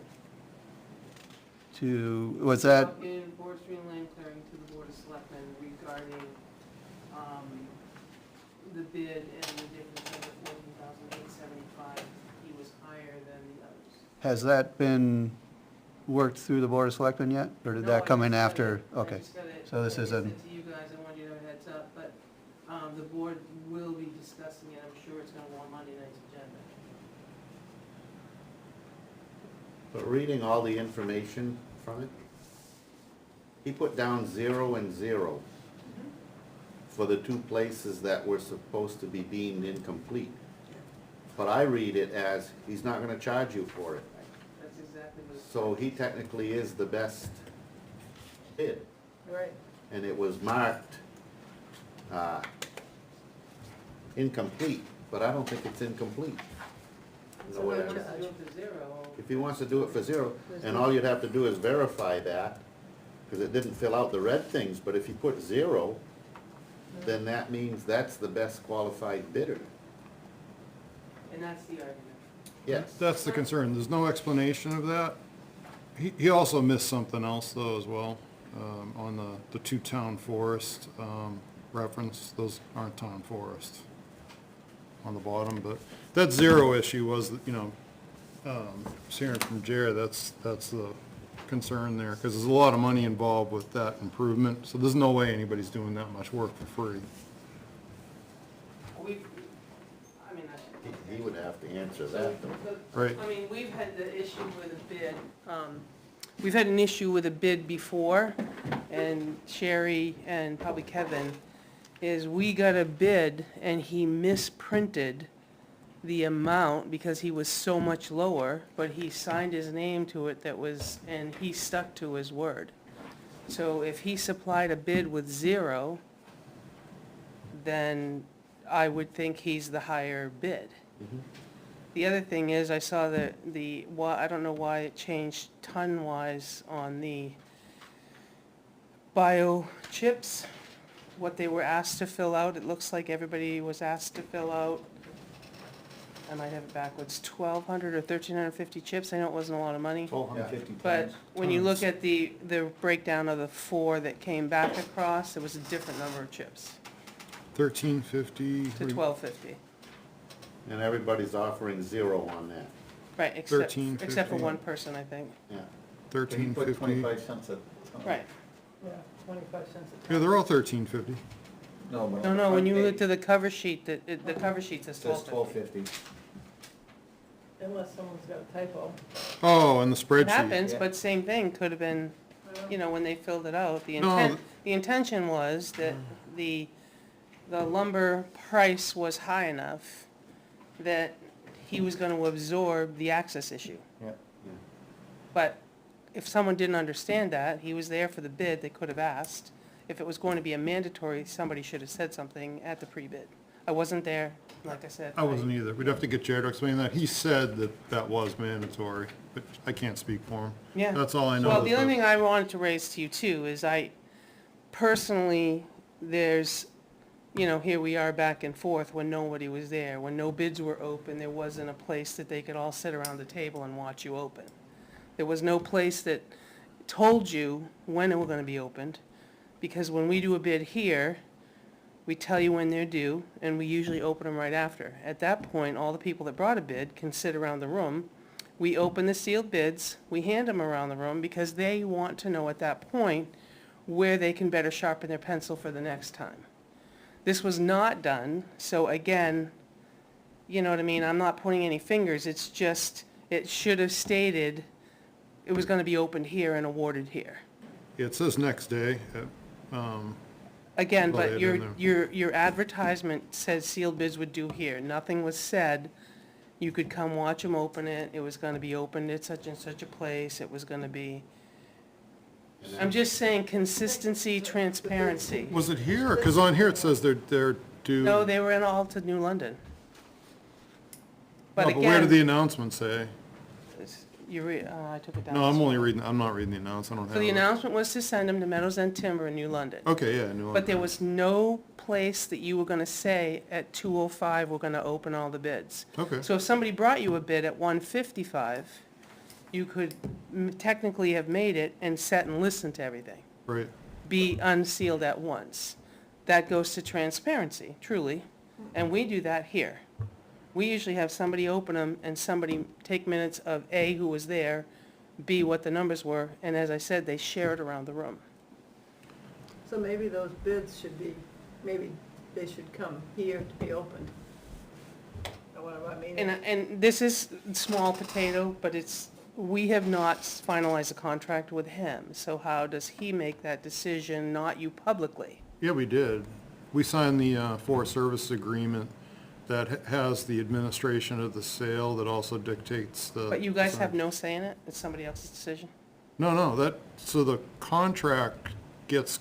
was that, In Board Stream Land Clearing to the Board of Selectmen regarding, the bid and the difference of the $14,875. He was higher than the others. has that been worked through the Board of Selectmen yet? Or did No, that I come in just said after? it. I Okay. just said it. So this I is said an, to you guys, I want you to have a heads up, but, the board will be discussing it. I'm sure it's gonna go on Monday night's agenda. But reading all the information from it, he put down 0 and 0 for the two places that were supposed to be deemed incomplete. But I read it as, he's not gonna charge you for it. That's exactly what. So he technically is the best bid, Right. and it was marked, incomplete, but I don't think it's incomplete. So No way. no If he charge. wants to do it for 0, If he wants to do it for 0, and all you'd have to do is verify that, because it didn't fill out the red things, but if you put 0, then that means that's the best qualified bidder. and that's the argument. Yes. That's the concern, there's no explanation of that. He also missed something else though as well, on the two town forest, reference, those aren't town forest on the bottom, but that 0 issue was, you know, just hearing from Jared, that's the concern there, because there's a lot of money involved with that improvement, so there's no way anybody's doing that much work for free. I mean, He would have to answer that though. Right. I mean, we've had the issue with a bid, we've had an issue with a bid before, and Sherry and probably Kevin is we got a bid and he misprinted the amount because he was so much lower, but he signed his name to it and he stuck to his word. So if he supplied a bid with 0, then I would think he's the higher bid. The other thing is, I saw I don't know why it changed ton-wise on the biochips, what they were asked to fill out. It looks like everybody was asked to fill out, I might have it backwards, 1,200 or 1,350 chips. I know it wasn't a lot of money. 1,250 But when you look at the breakdown of the 4 that came back across, it was a different number of chips, 1350. to 1,250. And everybody's offering 0 on that, Right, except for 13.50. one person, I think. yeah. 1350. cents a ton. Right. Yeah, 25 cents a Yeah, ton. they're all 1350. No, but No, on no, when the you front look to the cover sheet, the cover sheet says page, it says 1,250. 1,250. Unless someone's got a typo. Oh, and the It spreadsheet. happens, Yeah. but same thing could have been, you know, when they filled it out. The No, intent, the intention was that the lumber price was high enough that he was gonna absorb the access issue. Yeah. But if someone didn't understand that, he was there for the bid, they could have asked. If it was going to be a mandatory, somebody should have said something at the pre-bid. I wasn't there, like I said. I wasn't either. We'd have to get Jared to explain that. He said that that was mandatory, but I can't speak for him. Yeah. That's all I know. Well, is the only that- thing I wanted to raise to you too is personally, there's, you know, here we are back and forth when nobody was there, when no bids were open, there wasn't a place that they could all sit around the table and watch you open. There was no place that told you when it was gonna be opened, because when we do a bid here, we tell you when they're due, and we usually open them right after. At that point, all the people that brought a bid can sit around the room. We open the sealed bids, we hand them around the room, because they want to know at that point where they can better sharpen their pencil for the next time. This was not done, so again, you know what I mean, I'm not pointing any fingers, it's just, it should have stated it was gonna be opened here and awarded here. Yeah, it says next day. Again, Well, but yeah, then your advertisement says sealed bids would do here. Nothing was said. You could come watch them open it. It was gonna be opened at such and such a place. It was gonna be, I'm just saying consistency, transparency. Was it here? Because on here it says they're due. No, they were in all to New London. But No, where did the again, announcement say? I took it down. No, I'm not reading the announcement. I don't have So the it. announcement was to send them to Meadows End Timber in New London. Okay, yeah, I knew. But there was no place that you were gonna say at 2:05, we're gonna open all the bids. Okay. So if somebody brought you a bid at 1:55, you could technically have made it and sat and listened to everything, Right. be unsealed at once. That goes to transparency, truly, and we do that here. We usually have somebody open them and somebody take minutes of A, who was there, B, what the numbers were, and as I said, they share it around the room. So maybe those bids should be, maybe they should come here to be opened. Know what I mean? And this is small potato, but we have not finalized a contract with him, so how does he make that decision, not you publicly? Yeah, we did. We signed the Forest Service agreement that has the administration of the sale that also dictates the. But you guys have no say in it? It's somebody else's decision? No, so the contract gets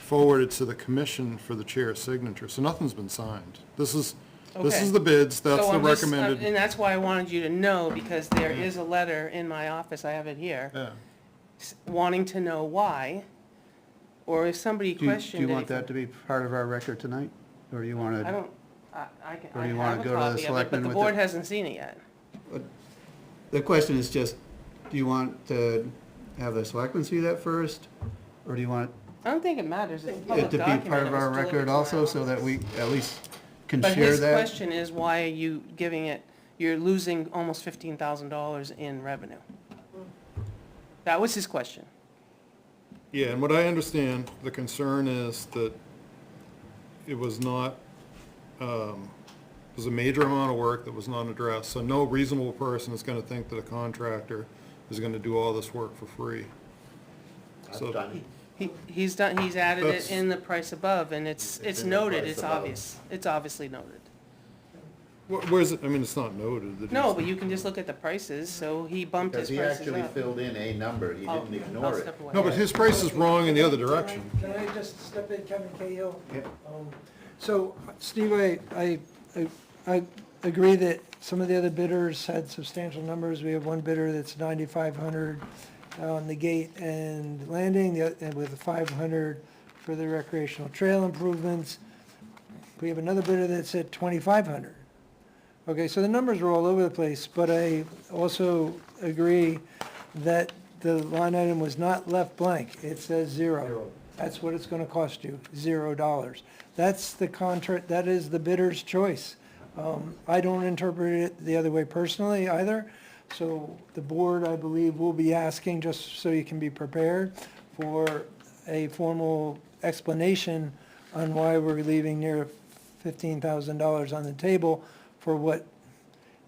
forwarded to the commission for the chair's signature, so nothing's been signed. This is Okay. the bids, that's So the I'm just- recommended. And that's why I wanted you to know, because there is a letter in my office, I have it here, Yeah, wanting to know why, or if somebody Do you questioned want it. that to be part of our record tonight? Or do you want I to, don't, I can, Or I do you wanna have a go to the copy of it, but selectmen the with board it? hasn't seen it yet. the question is just, do you want to have the selectmen see that first? Or do you want I don't think it matters, it's a it public to be document. part It of was our delivered record to my also, so office. that we at least can But share his that? question is, why are you giving it, you're losing almost $15,000 in revenue? That was his question. yeah, and what I understand, the concern is that it was not, it was a major amount of work that was not addressed, so no reasonable person is gonna think that a contractor is gonna do all this work for free. So- I've done, He's added it That's- in the price above, and it's It's in the noted, price it's above. obvious, it's obviously noted. Where's it, I mean, it's not noted. that No, he's- but you can just look at the prices, so he bumped Because his he prices actually up. filled in a number, he I'll- didn't I'll ignore it. step away. No, but his price is wrong in the other direction. Can I just step in, Kevin Cahill? Yep. So, Steve, I agree that some of the other bidders had substantial numbers. We have one bidder that's 9,500 on the gate and landing, and with 500 for the recreational trail improvements. We have another bidder that's at 2,500. Okay, so the numbers are all over the place, but I also agree that the line item was not left blank. It says zero. That's what it's gonna cost you, $0. That's the contract, that is the bidder's choice. I don't interpret it the other way personally either. So the board, I believe, will be asking, just so you can be prepared, for a formal explanation on why we're leaving near $15,000 on the table for what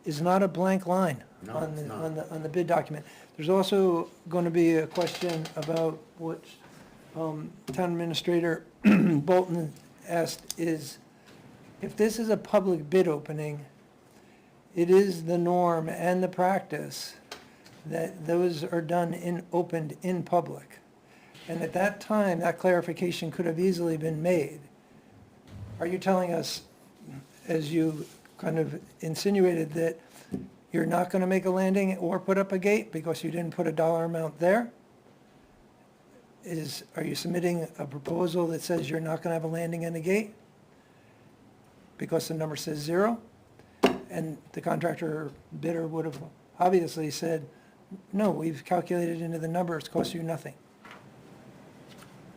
is not a blank line No, on it's the, not. on the bid document. There's also going to be a question about what Town Administrator Bolton asked is, if this is a public bid opening, it is the norm and the practice that those are opened in public. And at that time, that clarification could have easily been made. Are you telling us, as you kind of insinuated, that you're not gonna make a landing or put up a gate because you didn't put a dollar amount there? Are you submitting a proposal that says you're not gonna have a landing and a gate? Because the number says zero? And the contractor bidder would have obviously said, no, we've calculated into the number, it's cost you nothing.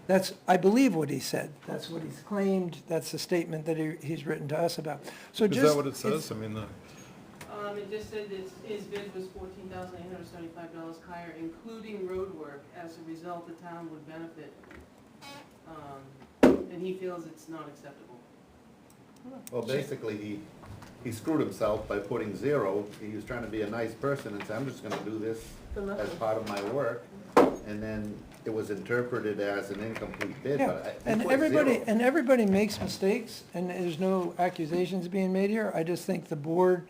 That's, I believe, what he said. That's what he's claimed. That's the statement that he's written to us about. So Is just. that what it says? I mean, It just said his bid was $14,875 higher, including road work. As a result, the town would benefit. And he feels it's not acceptable. Well, basically, he screwed himself by putting zero. He was trying to be a nice person and said, I'm just gonna do this For as nothing. part of my work. And then it was interpreted as an incomplete bid, Yeah, but he and put everybody, zero. and everybody makes mistakes, and there's no accusations being made here. I just think the board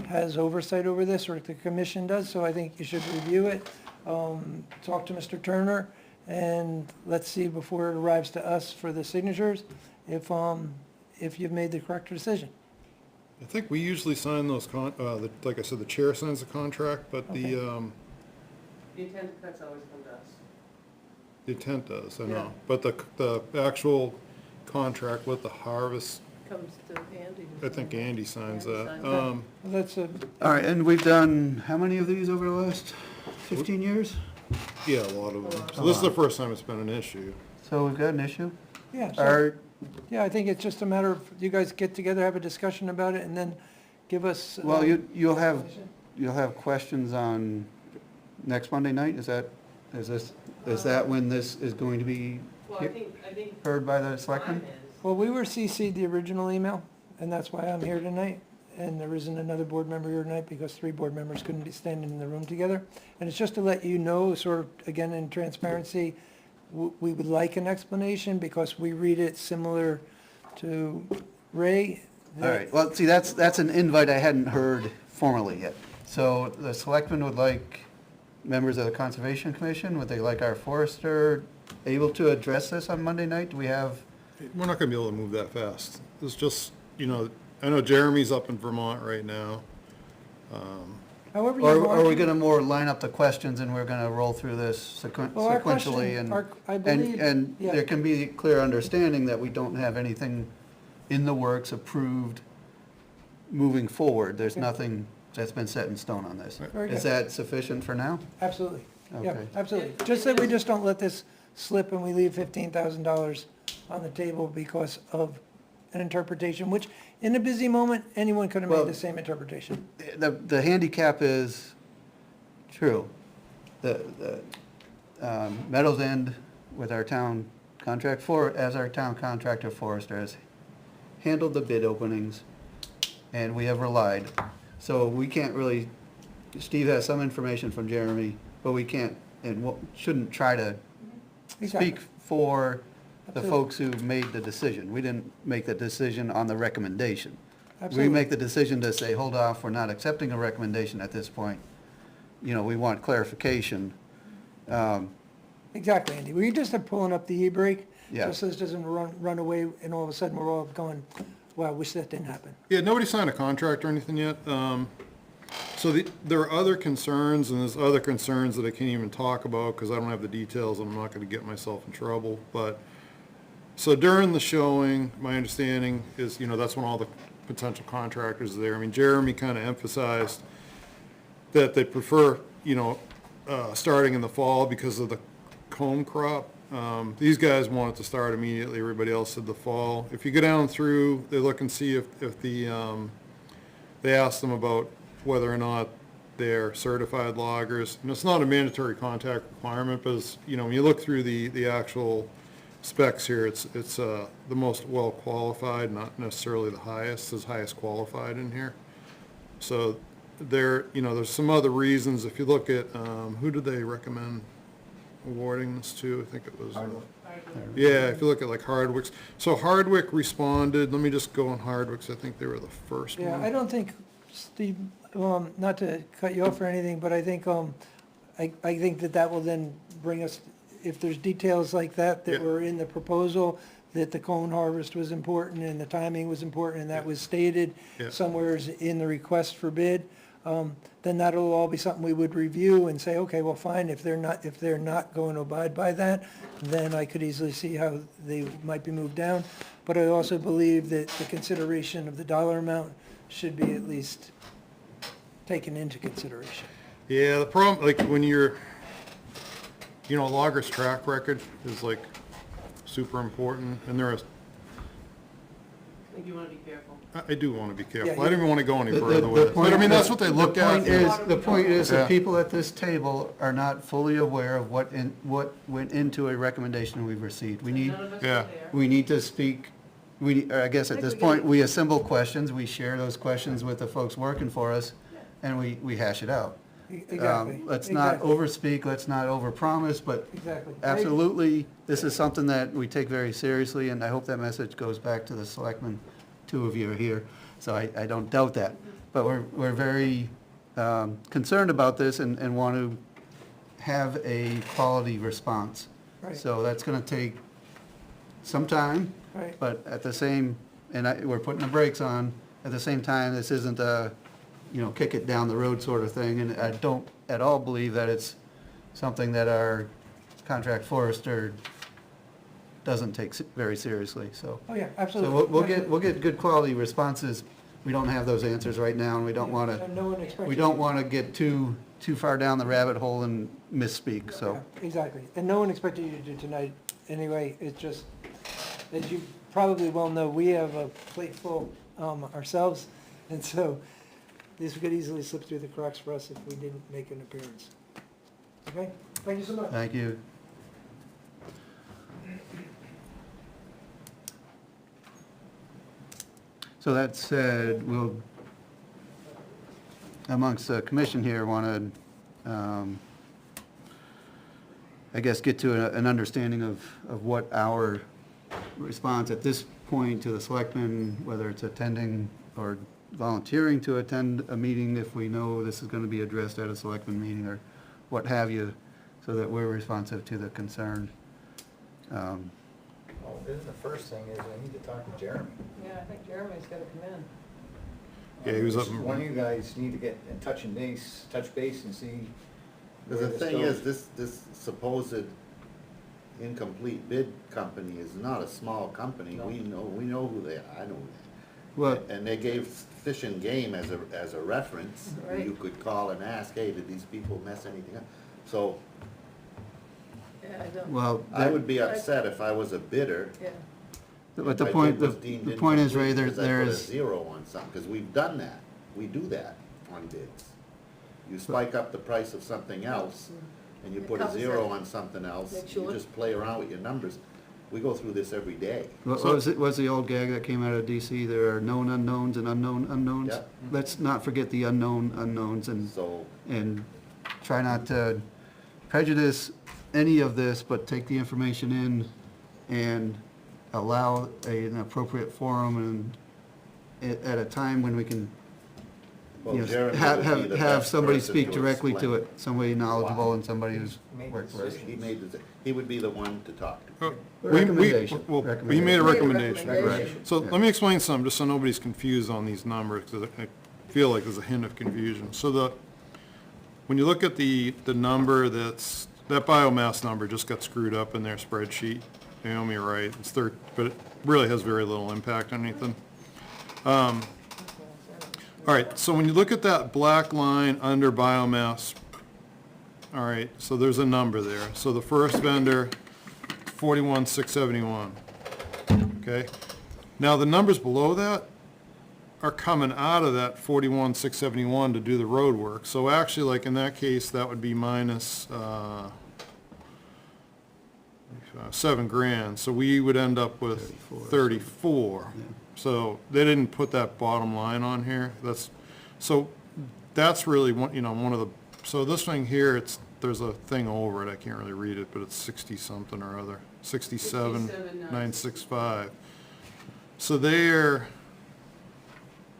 has oversight over this, or the commission does, so I think you should review it. Talk to Mr. Turner, and let's see before it arrives to us for the signatures, if you've made the correct decision. I think we usually sign those like I said, the chair signs the contract, but Okay. The intent of cuts always come to us. the intent does, I Yeah. know. But the actual contract with the harvest, Comes to Andy. I think Andy signs Andy that. signs Well, that's a, All right, and we've done, how many of these over the last 15 years? Yeah, a lot of them. So this is the first time it's been an issue. So we've got an issue? yeah, so, Are, yeah, I think it's just a matter of, you guys get together, have a discussion about it, and then give us. well, you'll have questions on next Monday night? Is that when this is going to be Well, I think heard by the selectmen? mine is, Well, we were CC'd the original email, and that's why I'm here tonight. And there isn't another board member here tonight because 3 board members couldn't be standing in the room together. And it's just to let you know, sort of, again, in transparency, we would like an explanation because we read it similar to Ray. All right, well, see, that's an invite I hadn't heard formally yet. So the selectmen would like members of the Conservation Commission, would they like our forester able to address this on Monday night? Do we have, We're not gonna be able to move that fast. It's just, I know Jeremy's up in Vermont right now. However you or want. are we gonna more line up the questions and we're gonna roll through this Well, our question- sequentially? And I believe- and yeah. there can be clear understanding that we don't have anything in the works approved moving forward. There's Okay. nothing that's been set in stone on this. Very Is good. that sufficient for now? Absolutely, yeah, Okay. absolutely. Just that we just don't let this slip and we leave $15,000 on the table because of an interpretation, which in a busy moment, anyone could have Well- made the same interpretation. The handicap is, true, the Meadows End with our town as our town contractor forester has handled the bid openings, and we have relied. So we can't really, Steve has some information from Jeremy, but we can't, and shouldn't try to Exactly. speak for the Absolutely. folks who made the decision. We didn't make the decision on the recommendation. We Absolutely. make the decision to say, hold off, we're not accepting a recommendation at this point. You know, we want clarification. Exactly, Andy. We just are pulling up the e-brake, Yeah. just so this doesn't run away, and all of a sudden we're all going, wow, I wish that didn't happen. Yeah, nobody signed a contract or anything yet. So there are other concerns, and there's other concerns that I can't even talk about because I don't have the details and I'm not gonna get myself in trouble. But, so during the showing, my understanding is, you know, that's when all the potential contractors are there. I mean, Jeremy kind of emphasized that they prefer, you know, starting in the fall because of the comb crop. These guys want it to start immediately, everybody else said the fall. If you go down through, they look and see if the, they ask them about whether or not they're certified loggers. And it's not a mandatory contact requirement, but it's, you know, when you look through the actual specs here, it's the most well-qualified, not necessarily the highest, it says highest qualified in here. So there, you know, there's some other reasons. If you look at, who did they recommend awarding this to? I think it was. Yeah, if you look at like Hardwick's. So Hardwick responded, let me just go on Hardwick's, I think they were the first one. Yeah, I don't think, Steve, not to cut you off or anything, but I think, I think that will then bring us, if there's details like that Yeah. were in the proposal, that the cone harvest was important and the timing was important and that was stated Yeah. somewhere in the request for bid, then that'll all be something we would review and say, okay, well, fine, if they're not going to abide by that, then I could easily see how they might be moved down. But I also believe that the consideration of the dollar amount should be at least taken into consideration. Yeah, the problem, like when you're, you know, a logger's track record is like super important, and there is, I think you wanna be careful. I do want to be careful. Yeah, I don't even want to go any The- further the with it. But I point- mean, that's what they look at. The point is Yeah. that people at this table are not fully aware of what went into a recommendation we've received. We need, None of us Yeah. were there. we need to speak, I guess at this point, we assemble questions, we share those questions with the folks working for us, and we hash it out. Exactly. Let's not exactly, overspeak, let's not overpromise, but Exactly. absolutely, this is something that we take very seriously, and I hope that message goes back to the selectmen. Two of you are here, so I don't doubt that. But we're very concerned about this and want to have a quality response. Right. So that's gonna take some time, Right. but at the same, we're putting the brakes on, at the same time, this isn't a, you know, kick it down the road sort of thing, and I don't at all believe that it's something that our contract forester doesn't take very seriously, so. Oh, yeah, So absolutely. we'll get good quality responses. We don't have those answers right now, and we don't wanna, And no one expects. we you don't to- wanna get too far down the rabbit hole and misspeak, so. Yeah, exactly. And no one expected you to do tonight anyway. It's just, as you probably well know, we have a plate full ourselves. And so this could easily slip through the cracks for us if we didn't make an appearance. Okay? Thank you so much. Thank you. So that said, we'll, amongst the commission here, want to, I guess, get to an understanding of what our response at this point to the selectmen, whether it's attending or volunteering to attend a meeting if we know this is going to be addressed at a selectmen meeting or what have you, so that we're responsive to the concern. Well, isn't the first thing is I need to talk to Jeremy. Yeah, I think Jeremy's gotta come in. Yeah, he was up. One of you guys need to get in touch base and see. Because where the this thing goes. is, this supposed incomplete bid company is not a small company. No. We know who they are, I know who Well, they are. And they gave Fish and Game as a reference. Right. You could call and ask, hey, did these people mess anything up? So Yeah, I don't, well, I would be upset if I was a bidder. yeah. but the My point, bid was deemed the point is, Ray, incomplete there because I put a is, 0 on something, because we've done that. We do that on bids. You spike up the price of something else, and you It put a covers 0 it. on something else. Makes You you look- just play around with your numbers. We go through this every day. what was the old gag that came out of DC? There are known unknowns and unknown unknowns. Yep. Let's not forget the unknown unknowns and So, try not to prejudice any of this, but take the information in and allow an appropriate forum and at a time when we can, Well, you know, Jeremy have, would be have, the have best somebody person speak to directly to explain. it, somebody knowledgeable and somebody who's Made worked for it. He would be the one to talk to. Oh, Recommendation. Well, he made a Recommendation. recommendation. So let me explain something, just so nobody's confused on these numbers, because I feel like there's a hint of confusion. So when you look at the number that biomass number just got screwed up in their spreadsheet. Naomi, you're right, but it really has very little impact on anything. All right, so when you look at that black line under biomass, all right, so there's a number there. So the first vendor, 41,671, okay? Now, the numbers below that are coming out of that 41,671 to do the road work. So actually, like in that case, that would be minus, $7,000, so we would end up with 34. So they didn't put that bottom line on here, that's really one of the, so this thing here, there's a thing over it, I can't really read it, but it's 60-something or other, 67,965. So they're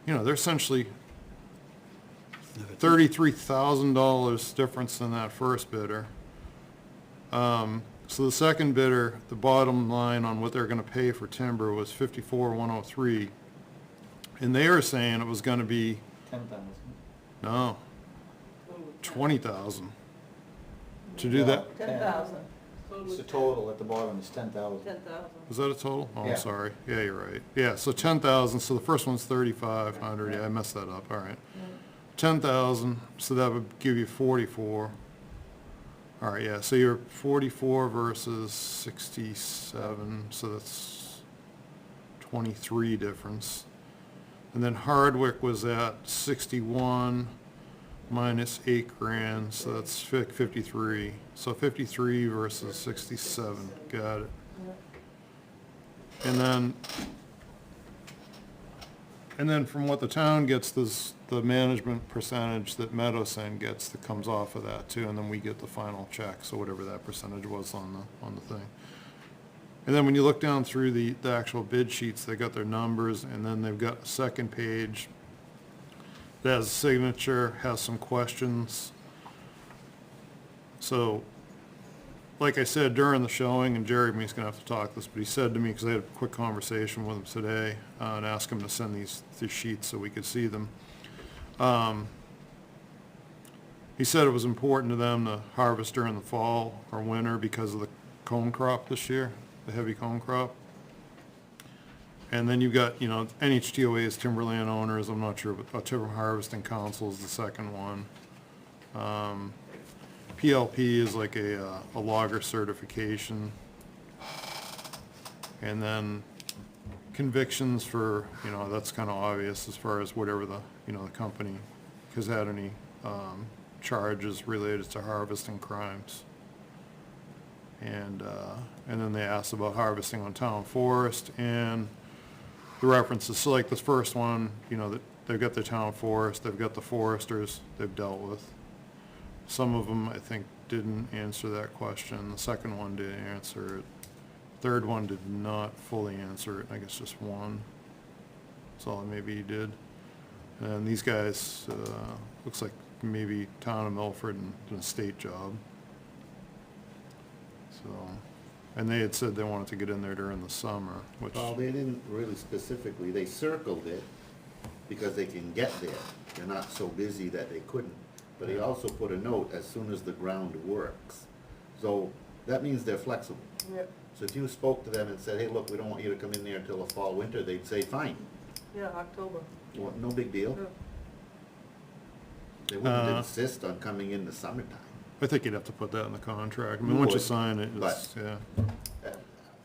essentially $33,000 difference than that first bidder. So the second bidder, the bottom line on what they're gonna pay for timber was 54,103. And they were saying it was gonna be, 10,000. no, 20,000. To do that, 10,000, It's the total at the bottom is 10,000. 10,000. was that a total? Oh, Yeah. I'm sorry, yeah, you're right. Yeah, so 10,000, so the first one's 3,500, yeah, I messed that up, all right. 10,000, so that would give you 44. All right, yeah, so you're 44 versus 67, so that's 23 difference. And then Hardwick was at 61 minus $8,000, so that's 53. So 53 versus 67, got it. And then from what the town gets, there's the management percentage that Meadowsend gets that comes off of that too, and then we get the final check, so whatever that percentage was on the thing. And then when you look down through the actual bid sheets, they got their numbers, and then they've got a second page that has a signature, has some questions. So, like I said during the showing, and Jeremy's gonna have to talk this, but he said to me, because I had a quick conversation with him today, and asked him to send these sheets so we could see them. He said it was important to them to harvest during the fall or winter because of the cone crop this year, the heavy cone crop. And then you've got, NHTOA is timberland owners, I'm not sure, but Timber Harvesting Council is the second one. PLP is like a logger certification. And then convictions for, that's kind of obvious as far as whatever the company has had any charges related to harvesting crimes. And then they asked about harvesting on town forest and the references. So like this first one, that they've got the town forest, they've got the foresters they've dealt with. Some of them, I think, didn't answer that question. The second one did answer it. Third one did not fully answer it, I guess just one. That's all maybe he did. And these guys, looks like maybe town of Milford and a state job. So, and they had said they wanted to get in there during the summer, which, Well, they didn't really specifically, they circled it because they can get there. They're not so busy that they couldn't. But he also put a note, as soon as the ground works. So that means they're flexible. Yep. So if you spoke to them and said, hey, look, we don't want you to come in there until the fall, winter, they'd say, fine. Yeah, October. Well, no big deal. Yeah. They wouldn't insist on coming in the summertime. I think you'd have to put that in the contract. I mean, You once you would, sign it, but- it's, yeah,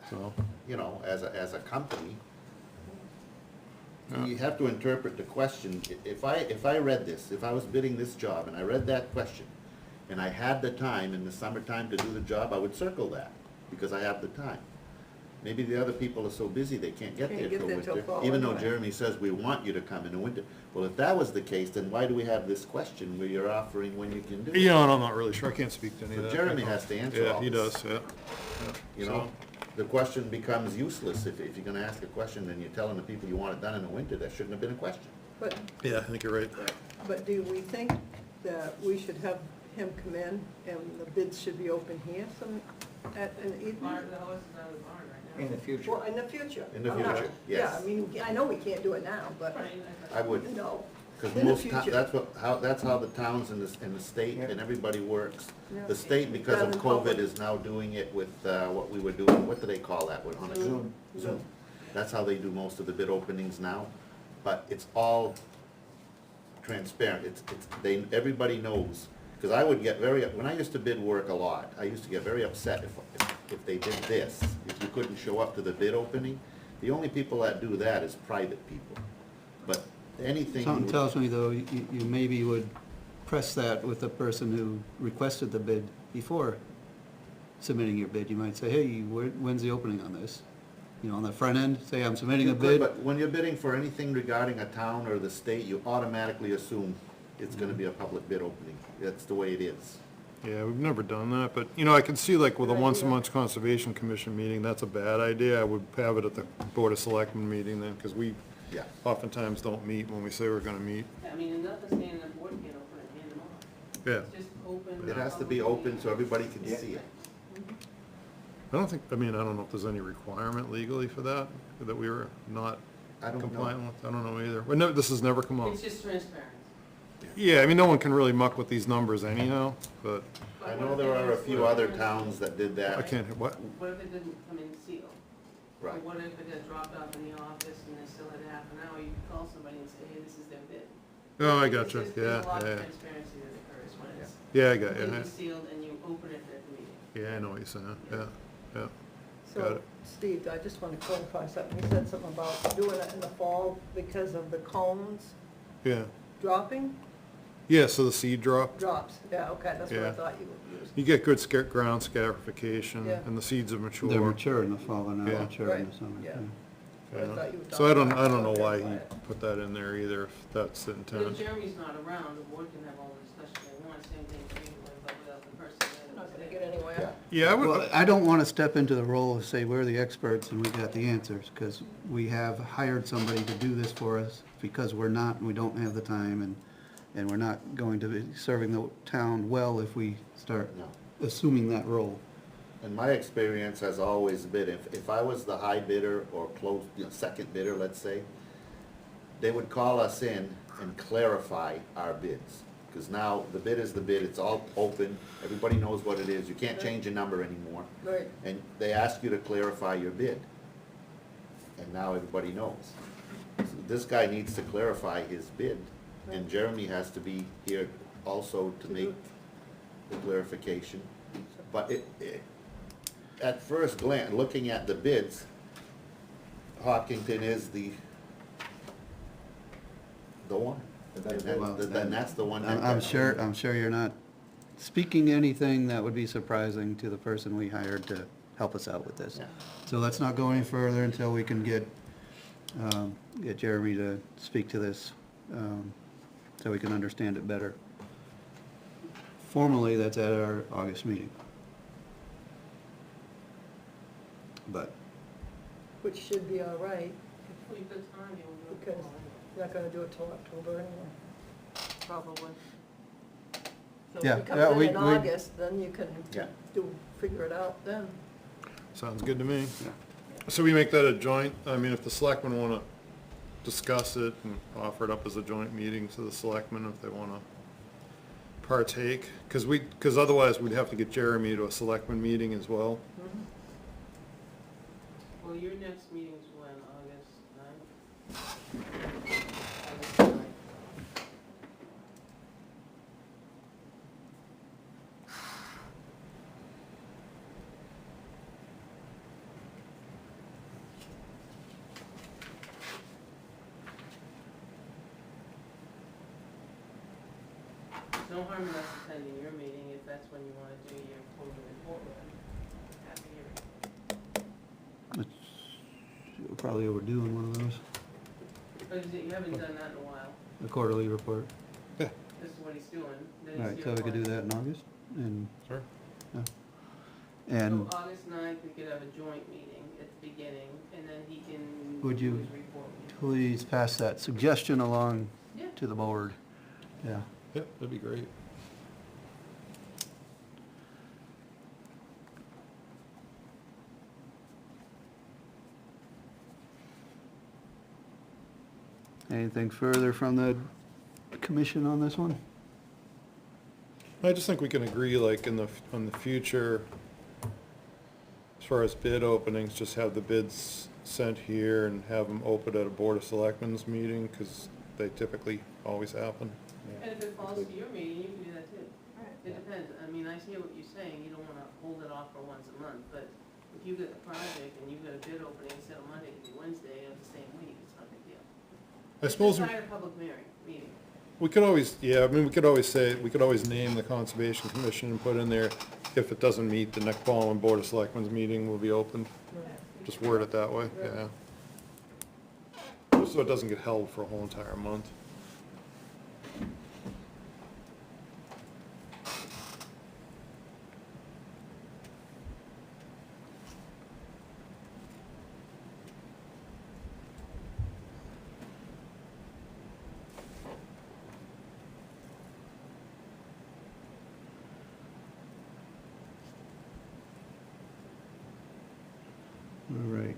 so. As a company, you have to interpret the question. If I read this, if I was bidding this job and I read that question, and I had the time in the summertime to do the job, I would circle that, because I have the time. Maybe the other people are so busy they can't get Can't there get till there till winter, fall even though anyway. Jeremy says we want you to come in the winter. Well, if that was the case, then why do we have this question where you're offering when you can do it? You know, and I'm not really sure, I can't speak to any of So that. Jeremy has to answer Yeah, all he this. does, yeah. You know, the question becomes useless. If you're gonna ask a question and you're telling the people you want it done in the winter, that shouldn't have been a question. But, Yeah, I think you're right. but do we think that we should have him come in and the bids should be open here in the evening? Barn, the horse is out of the barn right now. In the future. Well, in the future. In the I'm not- future, Yeah, yes. I mean, I know we can't do it now, but, I would. no. Because In the most, future. that's how the towns in the state and everybody works. Yeah. The state, because of Done in COVID, public. is now doing it with, what we were doing, what do they call that, on a Zoom? Zoom. That's how they do most of the bid openings now, but it's all transparent, everybody knows. Because I would get when I used to bid work a lot, I used to get very upset if they did this, if you couldn't show up to the bid opening. The only people that do that is private people, but anything. Something tells me, though, you maybe would press that with the person who requested the bid before submitting your bid. You might say, hey, when's the opening on this? You know, on the front end, say, I'm submitting a You could, bid. but when you're bidding for anything regarding a town or the state, you automatically assume it's gonna be a public bid opening. That's the way it is. Yeah, we've never done that, but, you know, I can see like with a Good once a idea. month conservation commission meeting, that's a bad idea. I would have it at the Board of Selectmen meeting then, because we Yeah. oftentimes don't meet when we say we're gonna meet. I mean, and nothing saying the board can't open it, hand them off. Yeah. It's just open. It has to be open so everybody can see it. I don't think, I mean, I don't know if there's any requirement legally for that we were not I don't know. compliant with. I don't know either. But no, this has never come up. It's just transparent. Yeah, I mean, no one can really muck with these numbers anyhow, but I know there are a few other towns that did I that. can't, what? What if it didn't come in sealed? Or Right. what if it got dropped off in the office and they still had half an hour, you could call somebody and say, hey, this is their bid. Oh, I It's gotcha, just- There's a lot yeah, of yeah. transparency that occurs when it's Yeah, I got completely you. sealed and you open it at the meeting. Yeah, I know what you're saying, yeah, yeah. Got So, it. Steve, I just want to clarify something. You said something about doing it in the fall because of the cones Yeah, dropping? yeah, so the seed drop, Drops, yeah, okay, that's what I Yeah. thought you used. you get good ground scarification, Yeah. and the seeds are mature. They're mature in the fall, and Yeah. not mature in the Right, summer. yeah. yeah. So I thought you were So I don't, talking I don't know about why he clarify it. put that in there either, if that's the But intent. if Jeremy's not around, the board can have all the discussion they want, same thing for you, but without the person there. Not gonna get anywhere. Yeah, I Well, would, I don't want to step into the role of say, we're the experts and we got the answers, because we have hired somebody to do this for us, because we're not, and we don't have the time, and we're not going to be serving the town well if we start No. assuming that role. And my experience has always been, if I was the high bidder or close, second bidder, let's say, they would call us in and clarify our bids. Because now the bid is the bid, it's all open, everybody knows what it is, you can't change a number anymore. Right, And they ask you to clarify your bid. And now everybody knows. So this guy needs to clarify his bid, and Jeremy has to be here also to make the clarification. But at first glance, looking at the bids, Hopkinton is the one. Then that's the one. that I'm got- sure you're not speaking anything that would be surprising to the person we hired to help us out with this. Yeah. So let's not go any further until we can get Jeremy to speak to this, so we can understand it better. Formally, that's at our August meeting. But, which should be all right, Well, you've got time, you will do it. because you're not gonna do it till October anyway, probably. So Yeah, if it yeah, comes in we- in we- August, then you can Yeah. figure it out then. sounds good to me. Yeah. So we make that a joint, I mean, if the selectmen wanna discuss it and offer it up as a joint meeting to the selectmen if they wanna partake, cause otherwise we'd have to get Jeremy to a selectmen meeting as well. Well, your next meeting's when, August 9th? August 9th. There's no harm in us attending your meeting if that's when you wanna do your quarterly report. Happy hearing. we're probably overdoing one of those. But you haven't done that in a while. the quarterly report. Yeah, This is what he's doing. Then All he's right, so here we could do for- that in August, and, sure. and So August 9th, we could have a joint meeting at the beginning, and then he can Would do you- his report. please pass that suggestion along Yeah. to the board. Yeah. Yep, that'd be great. Anything further from the commission on this one? I just think we can agree, like, on the future, as far as bid openings, just have the bids sent here and have them open at a Board of Selectmen's meeting, because they typically always happen. And if it falls to your meeting, you can do that too. It depends. I mean, I see what you're saying. You don't wanna hold it off for once a month, but if you get a project and you've got a bid opening instead of Monday, it can be Wednesday of the same week, it's not a big deal. I suppose It's a public meeting. we could always, yeah, I mean, we could always say, we could always name the Conservation Commission and put in there, if it doesn't meet, the next following Board of Selectmen's meeting will be opened. Just word it that way, yeah. Just so it doesn't get held for a whole entire month. All right.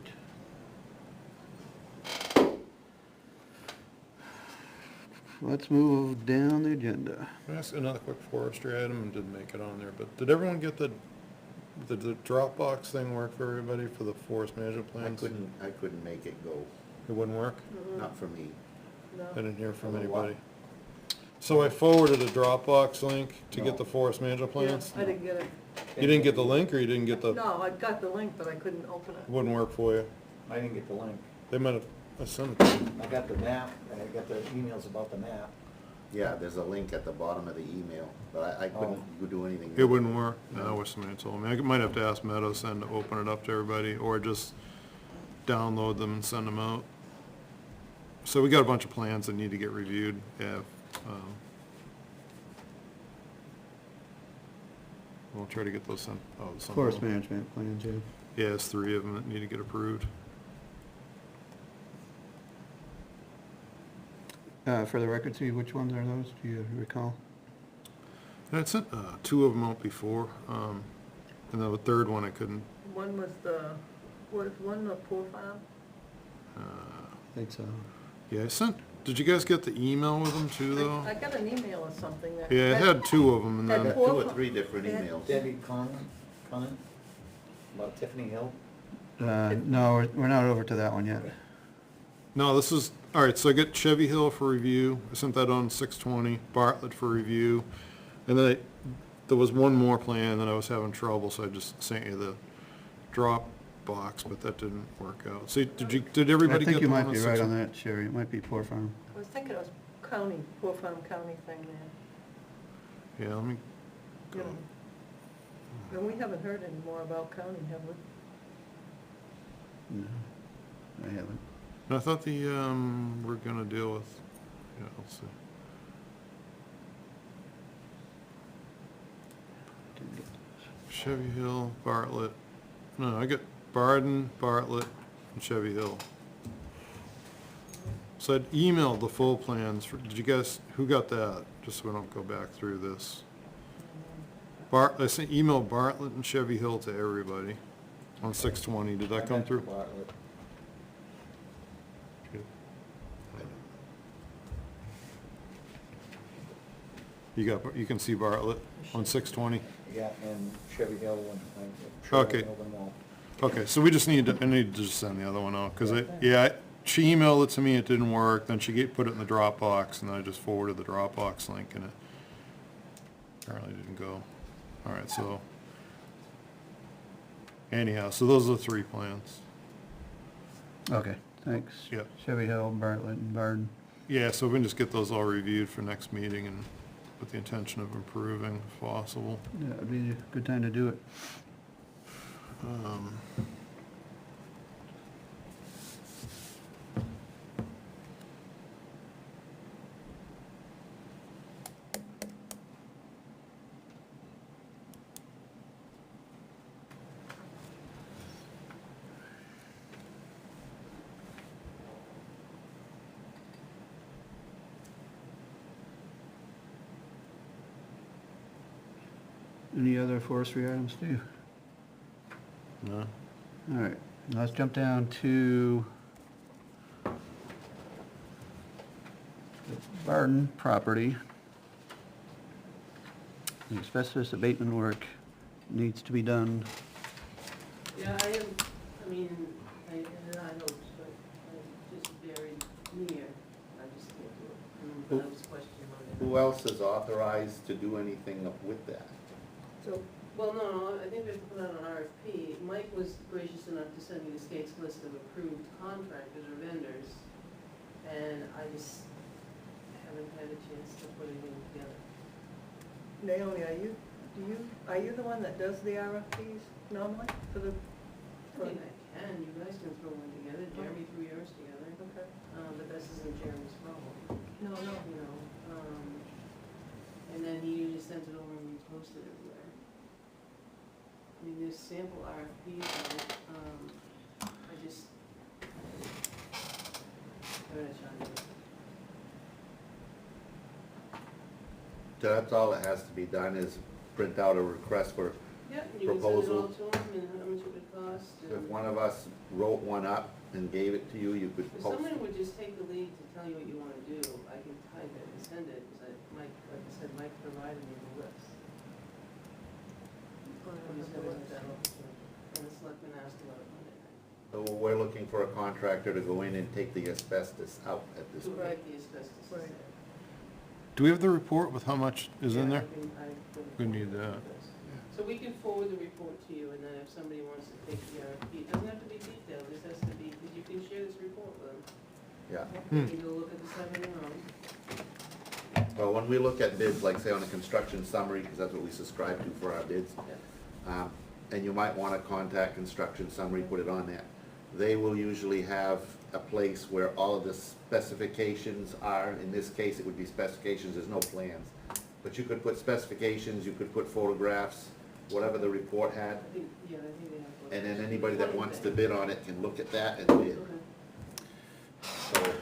Let's move down the agenda. Can I ask another quick forestry item, and didn't make it on there, but did everyone get the Dropbox thing work for everybody for the forest management I plans? couldn't make it go, It wouldn't work? not for me. I No, didn't hear from I don't know why. anybody. So I forwarded a Dropbox link to get the forest management yeah, plans. I didn't get it. You didn't get the link, or you didn't get the, No, I got the link, but I couldn't open it. wouldn't work for you? I didn't get the link. They might have, I sent it to you. I got the map, and I got the emails about the map. Yeah, there's a link at the bottom of the email, but I couldn't do anything. It wouldn't work? No, I wish somebody told me. I might have to ask Meadows then to open it up to everybody, or just download them and send them out. So we got a bunch of plans that need to get reviewed, yeah. We'll try to get those sent out somehow. Forest management plans, yeah. Yeah, there's 3 of them that need to get approved. For the record, see, which ones are those? Do you recall? And I sent 2 of them out before, and then the third one I couldn't. One was one the poor farm? I think so. Yeah, I sent, did you guys get the email with them too, though? I got an email or something that. Yeah, I had 2 of them, and Had I then, got 2 or 3 different Yeah. emails. Debbie Conant, about Tiffany Hill. No, we're not over to that one yet. no, this is, all right, so I get Chevy Hill for review. I sent that on 6/20, Bartlett for review. And then there was one more plan that I was having trouble, so I just sent you the Dropbox, but that didn't work out. See, did I everybody get think you the one might on be 6? right on that, Sherry. It might be Poor Farm. I was thinking it was county, poor farm county thing there, Yeah, let me, you know. And we haven't heard any more about county, have we? No, I haven't. I thought we're gonna deal with, yeah, let's see. Didn't get those. Chevy Hill, Bartlett. No, I got Barden, Bartlett, and Chevy Hill. So I'd emailed the full plans for, did you guys, who got that? Just so we don't go back through this. I sent emailed Bartlett and Chevy Hill to everybody on 6/20. Did that come through? Bartlett. You can see Bartlett on 6/20? Yeah, and Chevy Hill, and Okay. Okay, so we just need to, I need to just send the other one out, cause she emailed it to me, it didn't work, then she put it in the Dropbox, and then I just forwarded the Dropbox link, and it apparently didn't go. Alright, so, anyhow, so those are the 3 plans. Okay, thanks. Yep. Chevy Hill, Bartlett, and Barden. Yeah, so we can just get those all reviewed for next meeting, and with the intention of improving if possible. Yeah, it'd be a good time to do it. Any other forestry items, Steve? No. All right, now let's jump down to the Barton property. The asbestos abatement work needs to be done. Yeah, I mean, I had high hopes, but I just buried near, I just can't do it. And I was questioning on it. Who else is authorized to do anything with that? So, Well, no, I think we have to put out an RFP. Mike was gracious enough to send me the state's list of approved contractors or vendors, and I just haven't had a chance to put anything together. Naomi, are you the one that does the RFPs normally for the? I mean, I can, you guys can throw one together, Jeremy threw yours together, Okay. but this isn't Jeremy's problem, No, no. you know, and then he usually sends it over and we post it everywhere. I mean, there's sample RFPs on it, I just, I'm gonna try to do it. That's all that has to be done is print out a request for, Yeah, and you can send it all Proposal. to him and how much it would cost. if one of us wrote one up and gave it to you, you could If post. someone would just take the lead to tell you what you wanna do, I can type it and send it, because Mike, like I said, Mike provided me the list. And the selectmen asked about it Monday night. So we're looking for a contractor to go in and take the asbestos out at this To point. write the asbestos. is Right. there. Do we have the report with how much is in Yeah, there? I've We been need forwarded that. this. So we can forward the report to you, and then if somebody wants to take the RFP, it doesn't have to be detailed, this has to be, because you can share this report with them. Yeah. You can go look at the 7 in room. Well, when we look at bids, like say on a construction summary, because that's what we subscribe to for our bids, and you might want to contact construction summary, put it on there. They will usually have a place where all of the specifications are. In this case, it would be specifications, there's no plans. But you could put specifications, you could put photographs, whatever the report had, I think, yeah, I think they have. both. and then anybody that wants to One bid on it can look at that and thing. bid. Okay. So,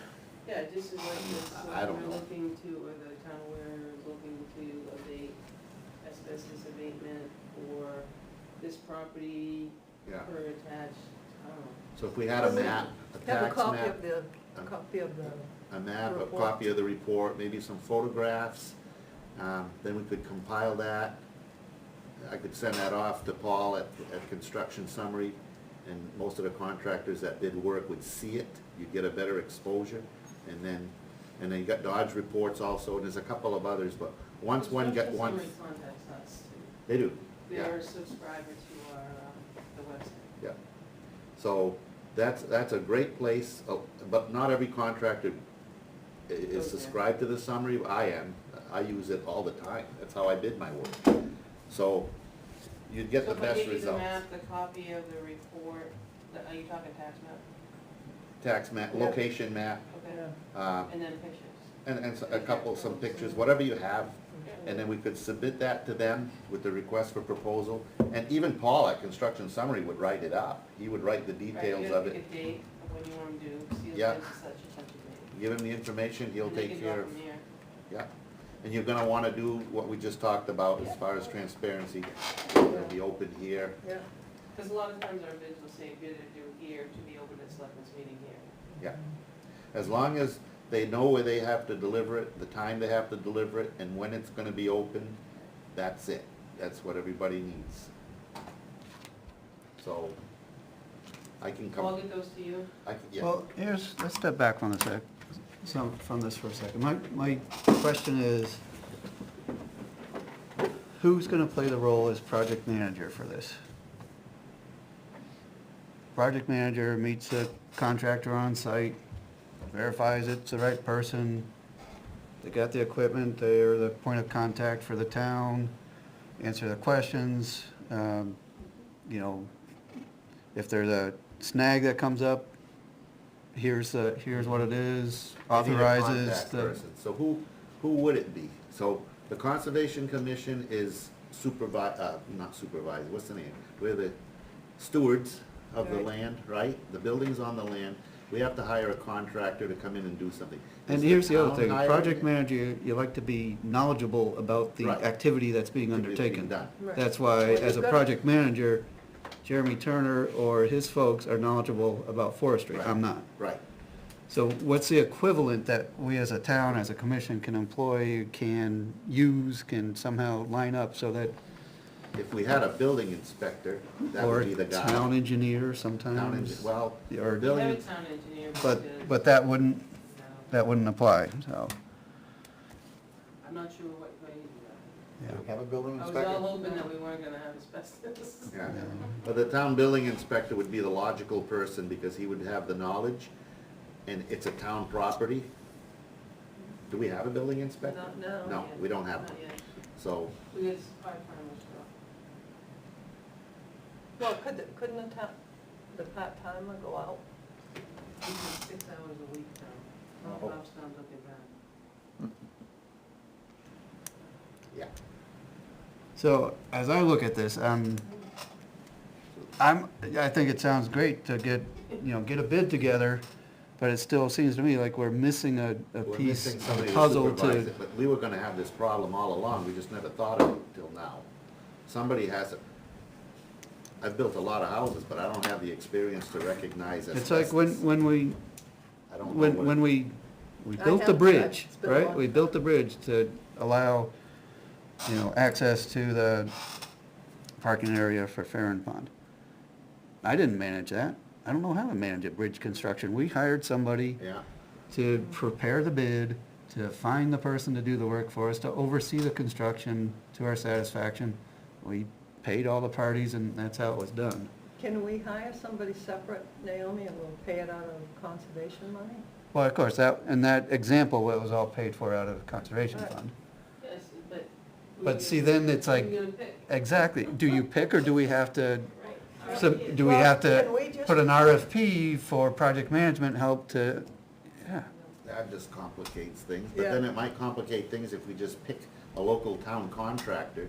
Yeah, just as like this, I don't we're know. looking to, or the town aware is looking to abate asbestos abatement for this property yeah. per attached, I don't know. So if we had a map, a Have a tax copy map, of the, a copy of the, a map, a report. copy of the report, maybe some photographs, then we could compile that. I could send that off to Paul at Construction Summary, and most of the contractors that did work would see it. You'd get a better exposure, and then you got Dodge reports also, and there's a couple of others, but once one get one, Construction Summary contacts us too. they do, They yeah. are a subscriber to our, the website. Yeah. So that's a great place, but not every contractor is Okay. subscribed to the summary. I am. I use it all the time. That's how I bid my work. So you'd get the best So if I give you the results. map, the copy of the report, are you talking tax map? Tax map, Yeah. location map, Okay, uh, and then pictures. and a couple, some pictures, whatever you have. And then we could submit that to them with the request for proposal. And even Paul at Construction Summary would write it up. He would write the details of Right, you it. gotta pick a date of when you wanna do, seal Yeah. bids such and such a date. Give him the information, he'll And they take can care go of. from there. Yeah, and you're gonna wanna do what we just talked about as far as transparency. It'll be open here. yeah. Cause a lot of times our bids will say bid or do here to be open at selectmen's meeting here. Yeah. As long as they know where they have to deliver it, the time they have to deliver it, and when it's gonna be open, that's it. That's what everybody needs. So, I can So I'll come, get those to you. yeah, Well, let's step back from from this for a second. My question is, who's gonna play the role as project manager for this? Project manager meets the contractor on site, verifies it's the right person, they got the equipment, they're the point of contact for the town, answer the questions, you know, if there's a snag that comes up, here's what it is, they need a authorizes contact the. person. So who would it be? So the Conservation Commission is not supervised, what's the name? We're the stewards of the Right. land, right? The building's on the land. We have to hire a contractor to come in and do something. And Is the here's the other town thing, hiring project it? manager, you like to be knowledgeable about the Right. activity that's being Activity being undertaken. done. Right. That's why, Well, as a you've got- project manager, Jeremy Turner or his folks are knowledgeable about forestry, I'm not. Right. So what's the equivalent that we as a town, as a commission can employ, can use, can somehow line up so that, If we had a building inspector, that or would be the guy. town engineer Town sometimes? engi- well, Or- We have a building, town engineer. But that wouldn't, No, that wouldn't apply, so, I'm not sure what way you do yeah. Do we have a building that. I was inspector? all hoping that we weren't gonna have asbestos. yeah. But the town building inspector would be the logical person because he would have the knowledge and it's a town property. Do we have a building inspector? Not now. No, we don't have Not one. yet. So, We get part-timers, so Well, couldn't the part-timer go out? we do 6 hours a week now. Oh. Bob's not looking bad. yeah. So, as I look at this, I think it sounds great to get a bid together, but it still seems to me like we're missing a We're piece missing of somebody the to puzzle supervise to, it, but we were gonna have this problem all along, we just never thought of it till now. Somebody has it. I've built a lot of houses, but I don't have the experience to recognize it's like asbestos. when we, I don't know when we I built the have, bridge, it's been a right? long We built the bridge to allow, access to the parking area for Farren Pond. I didn't manage that. I don't know how to manage a bridge construction. We hired somebody Yeah, to prepare the bid, to find the person to do the work for us, to oversee the construction to our satisfaction. We paid all the parties and that's how it was done. Can we hire somebody separate, Naomi, and we'll pay it out of conservation money? Well, of course, in that example, it was all paid for out of the conservation Right. fund. Yes, but. But see, then it's like, Who are you gonna pick? exactly, do you pick or do we have to, Right. do we Well, have can to we just- put an RFP for project management help to, yeah. that just complicates things, but Yeah. then it might complicate things if we just pick a local town contractor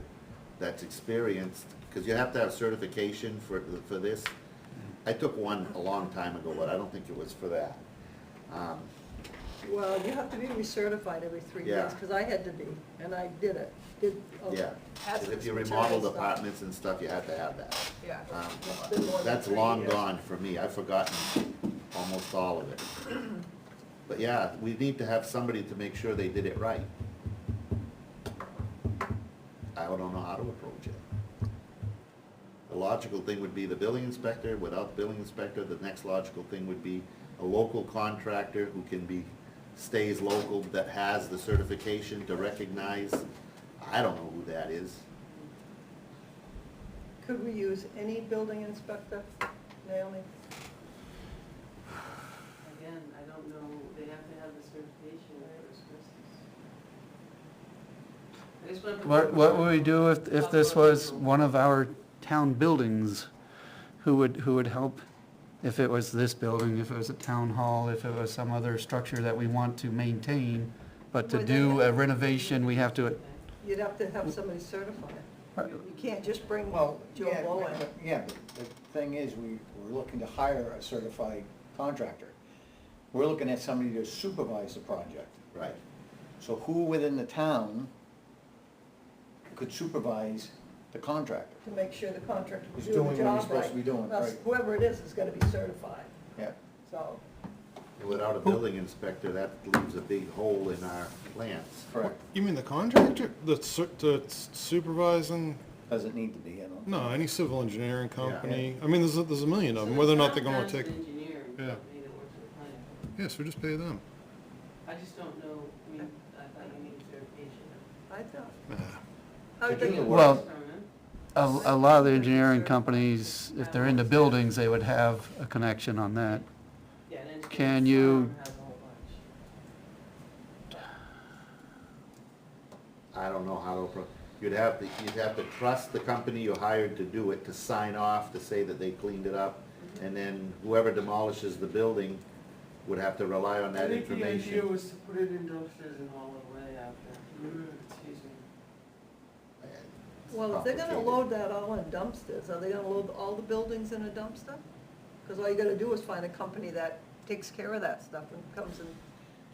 that's experienced, because you have to have certification for this. I took one a long time ago, but I don't think it was for that. Well, you have to be recertified every 3 Yeah. years, because I had to be, and I did it. Yeah, 'cause hazardous if you materials remodeled stuff. apartments and stuff, you had to have that. Yeah. Um, It's been more than That's 3 long years. gone for me, I've forgotten almost all of it. But yeah, we need to have somebody to make sure they did it right. I don't know how to approach it. The logical thing would be the building inspector. Without the building inspector, the next logical thing would be a local contractor who stays local, that has the certification to recognize. I don't know who that is. Could we use any building inspector, Naomi? Again, I don't know, they have to have the certification for asbestos. I just wanna put- What would we do if this was one of our town buildings? Who would help? If it was this building, if it was a town hall, if it was some other structure that we want to maintain, but to Would do they- a renovation, we have to, You'd have to have somebody certified. You can't just bring Well, Joe yeah, Blow in. but the thing is, we're looking to hire a certified contractor. We're looking at somebody to supervise the project. Right. So who within the town could supervise the contractor? To make sure the contractor Who's can do doing the what he's job supposed right. to be doing, Well, right. whoever it is gonna be certified, Yeah. so. Without a building inspector, that leaves a big hole in our plans. Correct. You mean the contractor that's supervising? Doesn't need to be, you know. No, any civil engineering company. I mean, there's a million of them, whether or not they're gonna take. So the town has an engineer Yeah. company that works with planning. Yeah, so just pay them. I just don't know, I mean, I thought you needed certification. I thought, Ah. how To do big, the work. well, Determine. a lot of the engineering companies, if they're into buildings, they would have a connection on that. Yeah, an engineering Can you- firm has a whole bunch. I don't know how to approach. You'd have to trust the company you hired to do it, to sign off, to say that they cleaned it up. And then whoever demolishes the building would have to rely on that I think the idea information. was to put it in dumpsters and haul it away after. Excuse me. It's well, if they're gonna complicated. load that all in dumpsters, are they gonna load all the buildings in a dumpster? Because all you gotta do is find a company that takes care of that stuff and comes and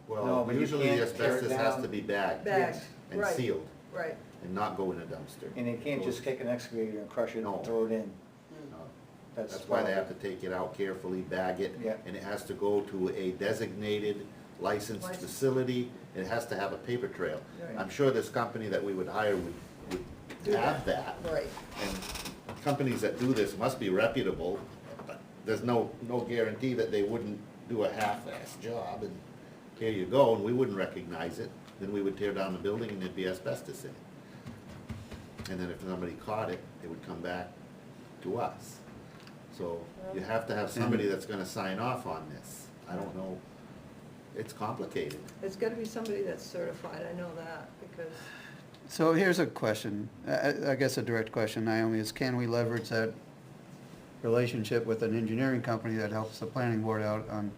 No, Well, but you usually the can't tear it asbestos has down. to be bagged bags, and right, sealed right. and not go in a dumpster. And they can't just take an excavator and crush it No. and throw it in. No. That's That's why they have to take it out carefully, bag it, Yeah. and it has to go to a designated licensed License. facility. It has to have a paper trail. Right. I'm sure this company that we would hire would Do have that. Right. And companies that do this must be reputable, but there's no guarantee that they wouldn't do a half-ass job, and here you go, and we wouldn't recognize it. Then we would tear down the building and there'd be asbestos in it. And then if somebody caught it, it would come back to us. So you have to have somebody that's gonna sign off on this. I don't know, it's complicated. It's gotta be somebody that's certified, I know that, because, So here's a question, I guess a direct question, Naomi, is can we leverage that relationship with an engineering company that helps the planning board out on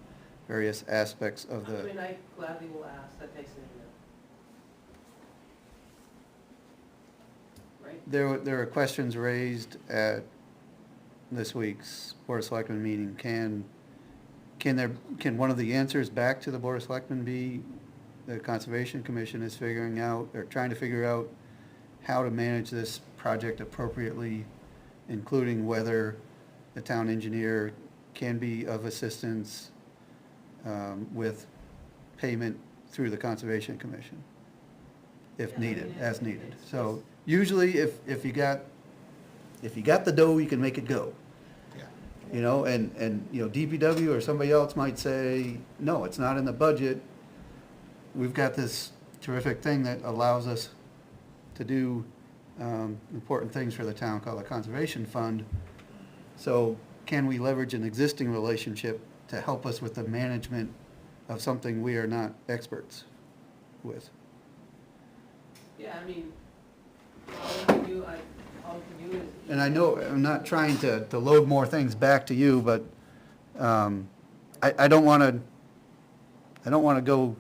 various aspects of I the, mean, I gladly will ask that they say no. Right? there were questions raised at this week's Board of Selectmen meeting. Can one of the answers back to the Board of Selectmen be the Conservation Commission is figuring out, or trying to figure out how to manage this project appropriately, including whether the town engineer can be of assistance with payment through the Conservation Commission, if Yeah, I needed, mean, as needed. it's- So usually if you got the dough, you can make it go. Yeah. You know, and, you know, DPW or somebody else might say, no, it's not in the budget. We've got this terrific thing that allows us to do important things for the town called the Conservation Fund. So can we leverage an existing relationship to help us with the management of something we are not experts with? Yeah, I mean, all we can do is. And I know, I'm not trying to load more things back to you, but I don't want to go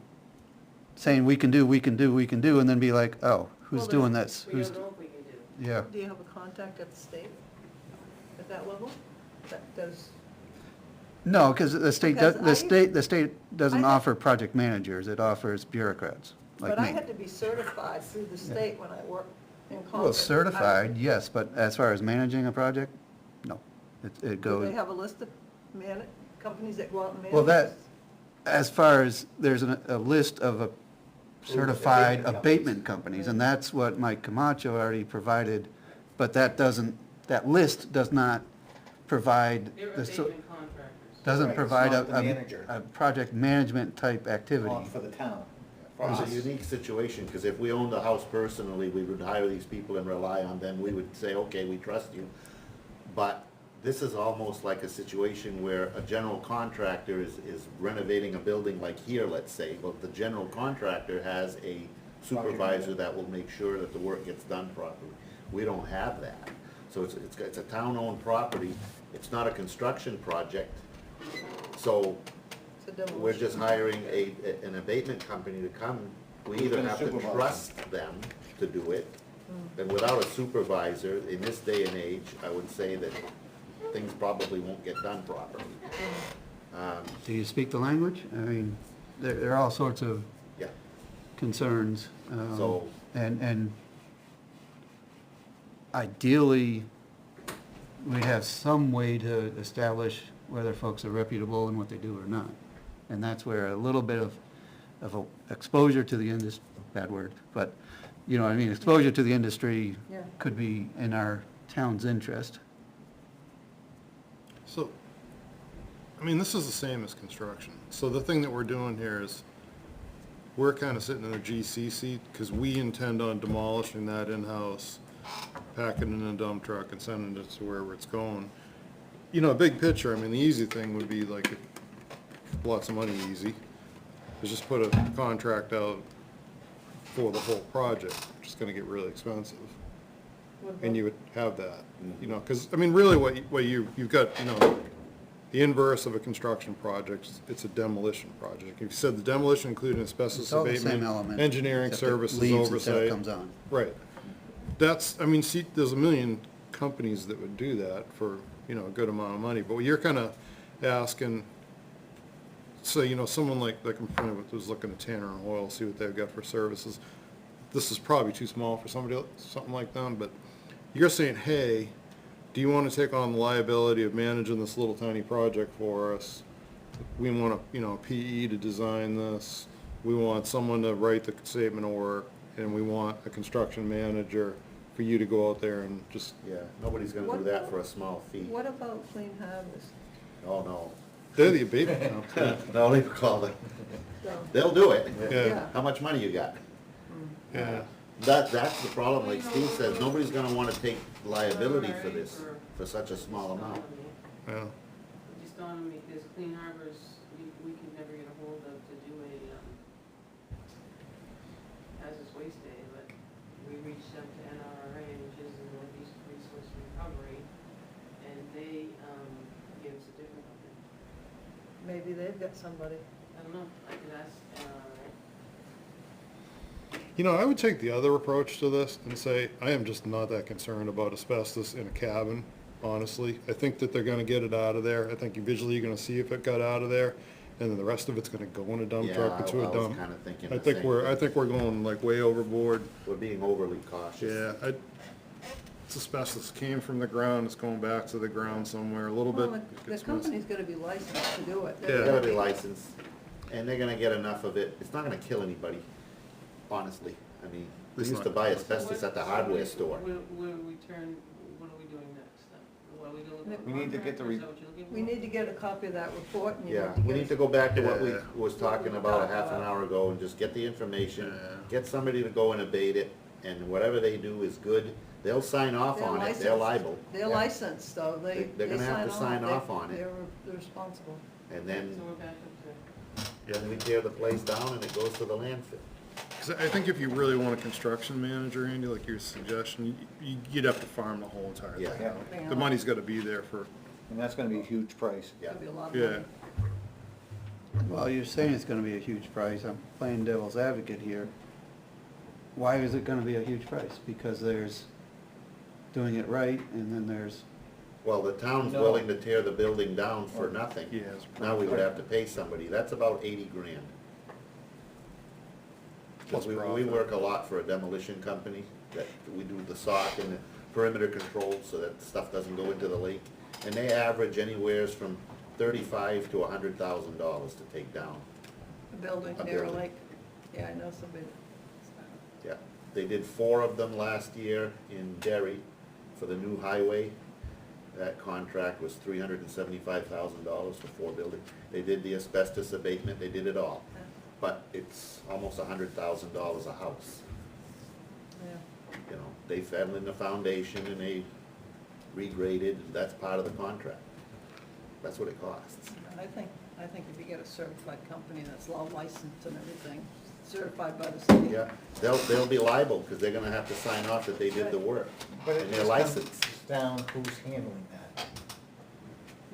saying we can do, and then be like, oh, who's Well, doing this? We don't know if we can do. Yeah. do you have a contact at the state, at that level? That does, No, because the state, Because the state doesn't I had- offer project managers, it offers bureaucrats like but I me. had to be certified through the state when I worked in Concord. Well, certified, yes, but as far as managing a project, no. It Do goes, they have a list of companies that go out and manage? well, that, as far as, there's a list of certified abatement abatement companies, and that's what Mike Camacho already provided, but that doesn't, that list does not provide, They're the so- abatement contractors. doesn't Right, it's provide not the manager. a project management type activity. For the town. For It's a us. unique situation, because if we owned the house personally, we would hire these people and rely on them. We would say, okay, we trust you. But this is almost like a situation where a general contractor is renovating a building like here, let's say. Well, the general contractor has a supervisor that will make sure that the work gets done properly. We don't have that. So it's a town-owned property. It's not a construction project. So It's a demolition. we're just hiring an abatement company to come. We either And a have to supervisor. trust them to do it, and without a supervisor, in this day and age, I would say that things probably won't get done properly. Do you speak the language? I mean, there are all sorts of Yeah, concerns. So- And ideally, we'd have some way to establish whether folks are reputable in what they do or not. And that's where a little bit of a exposure to the industry, bad word, but, you know what I mean, exposure to the industry Yeah. could be in our town's interest. So, I mean, this is the same as construction. So the thing that we're doing here is, we're kind of sitting in the GC seat, because we intend on demolishing that in-house, packing it in a dump truck and sending it to wherever it's going. You know, big picture, I mean, the easy thing would be like, lots of money easy, is just put a contract out for the whole project, which is gonna get really expensive. And you would have that, you know, because, I mean, really what you've got, you know, the inverse of a construction project, it's a demolition project. You said the demolition including asbestos It's all the same abatement, element, engineering except it services leaves instead of oversight. comes on. Right. That's, I mean, see, there's a million companies that would do that for, you know, a good amount of money, but what you're kind of asking, say, you know, someone like I'm familiar with who's looking at Tanner and Oil, see what they've got for services. This is probably too small for somebody else, something like them, but you're saying, hey, do you want to take on the liability of managing this little tiny project for us? We want a, you know, PE to design this, we want someone to write the statement of work, and we want a construction manager for you to go out there and just, Yeah, nobody's gonna do that for a small fee. What about Clean Harbors? Oh, no. they're the abatement company. No, they call it, So, they'll do it. Yeah, How much money you got? yeah. That's the problem, like Steve says, nobody's gonna wanna take liability for this, for such a small amount. Yeah. It just dawned on me, because Clean Harbors, we could never get a hold of to do a, hazardous waste day, but we reached out to NRRA, which is the Northeast Resource Recovery, and they, gave us a different company. maybe they've got somebody. I don't know, I could ask NRRA. You know, I would take the other approach to this and say, I am just not that concerned about asbestos in a cabin, honestly. I think that they're gonna get it out of there. I think visually you're gonna see if it got out of there, and then the rest of it's gonna go in a dump Yeah, truck into I a was dump. kinda thinking I the think same I thing. think we're going like way overboard. We're being overly cautious. Yeah, it's asbestos, came from the ground, it's going back to the ground somewhere, a little bit. Well, it the gets company's gotta be licensed to do it. Yeah. They're gonna be licensed, and they're gonna get enough of it. It's not gonna kill anybody, honestly. I mean, we It's used not. to buy asbestos at the hardware store. Where we turn, what are we doing next then? What are we gonna look for? We need to get the Is that what you're looking for? We need to get a copy of that report and you Yeah, need to we get need us- to go back to what we Yeah. was talking about a half an hour ago and just get the information, Yeah. get somebody to go and abate it, and whatever they do is good. They'll sign off They're on it, they're licensed. liable. They're licensed, though, they They're gonna have to sign They- off on it. They're responsible. And then, So we're back up to. then we tear the place down and it goes to the landfill. 'Cause I think if you really want a construction manager, Andy, like your suggestion, you'd have to farm the whole entire thing Yeah. out. The money's gotta be there for, And that's gonna be a huge price. Yeah. Could be a lot of yeah. money. Well, you're saying it's gonna be a huge price, I'm playing devil's advocate here. Why is it gonna be a huge price? Because there's doing it right, and then there's, Well, the town's No. willing to tear the building down for nothing. Yeah, it's Now we would have to pay somebody. That's about 80 grand. Because Plus we profit. work a lot for a demolition company, that we do the sock and the perimeter control so that stuff doesn't go into the lake. And they average anywheres from $35,000 to $100,000 to take down. A building A near a building. lake. Yeah, I know somebody. Yeah, they did 4 of them last year in Derry for the new highway. That contract was $375,000 for 4 buildings. They did the asbestos abatement, they did it all. But it's almost $100,000 a house. Yeah. You know, they fell in the foundation and they regraded, that's part of the contract. That's what it costs. I think if you get a certified company that's law licensed and everything, certified by the city. Yeah, they'll be liable, because they're gonna have to sign off that they did the work. But it And they're just licensed. comes down who's handling that.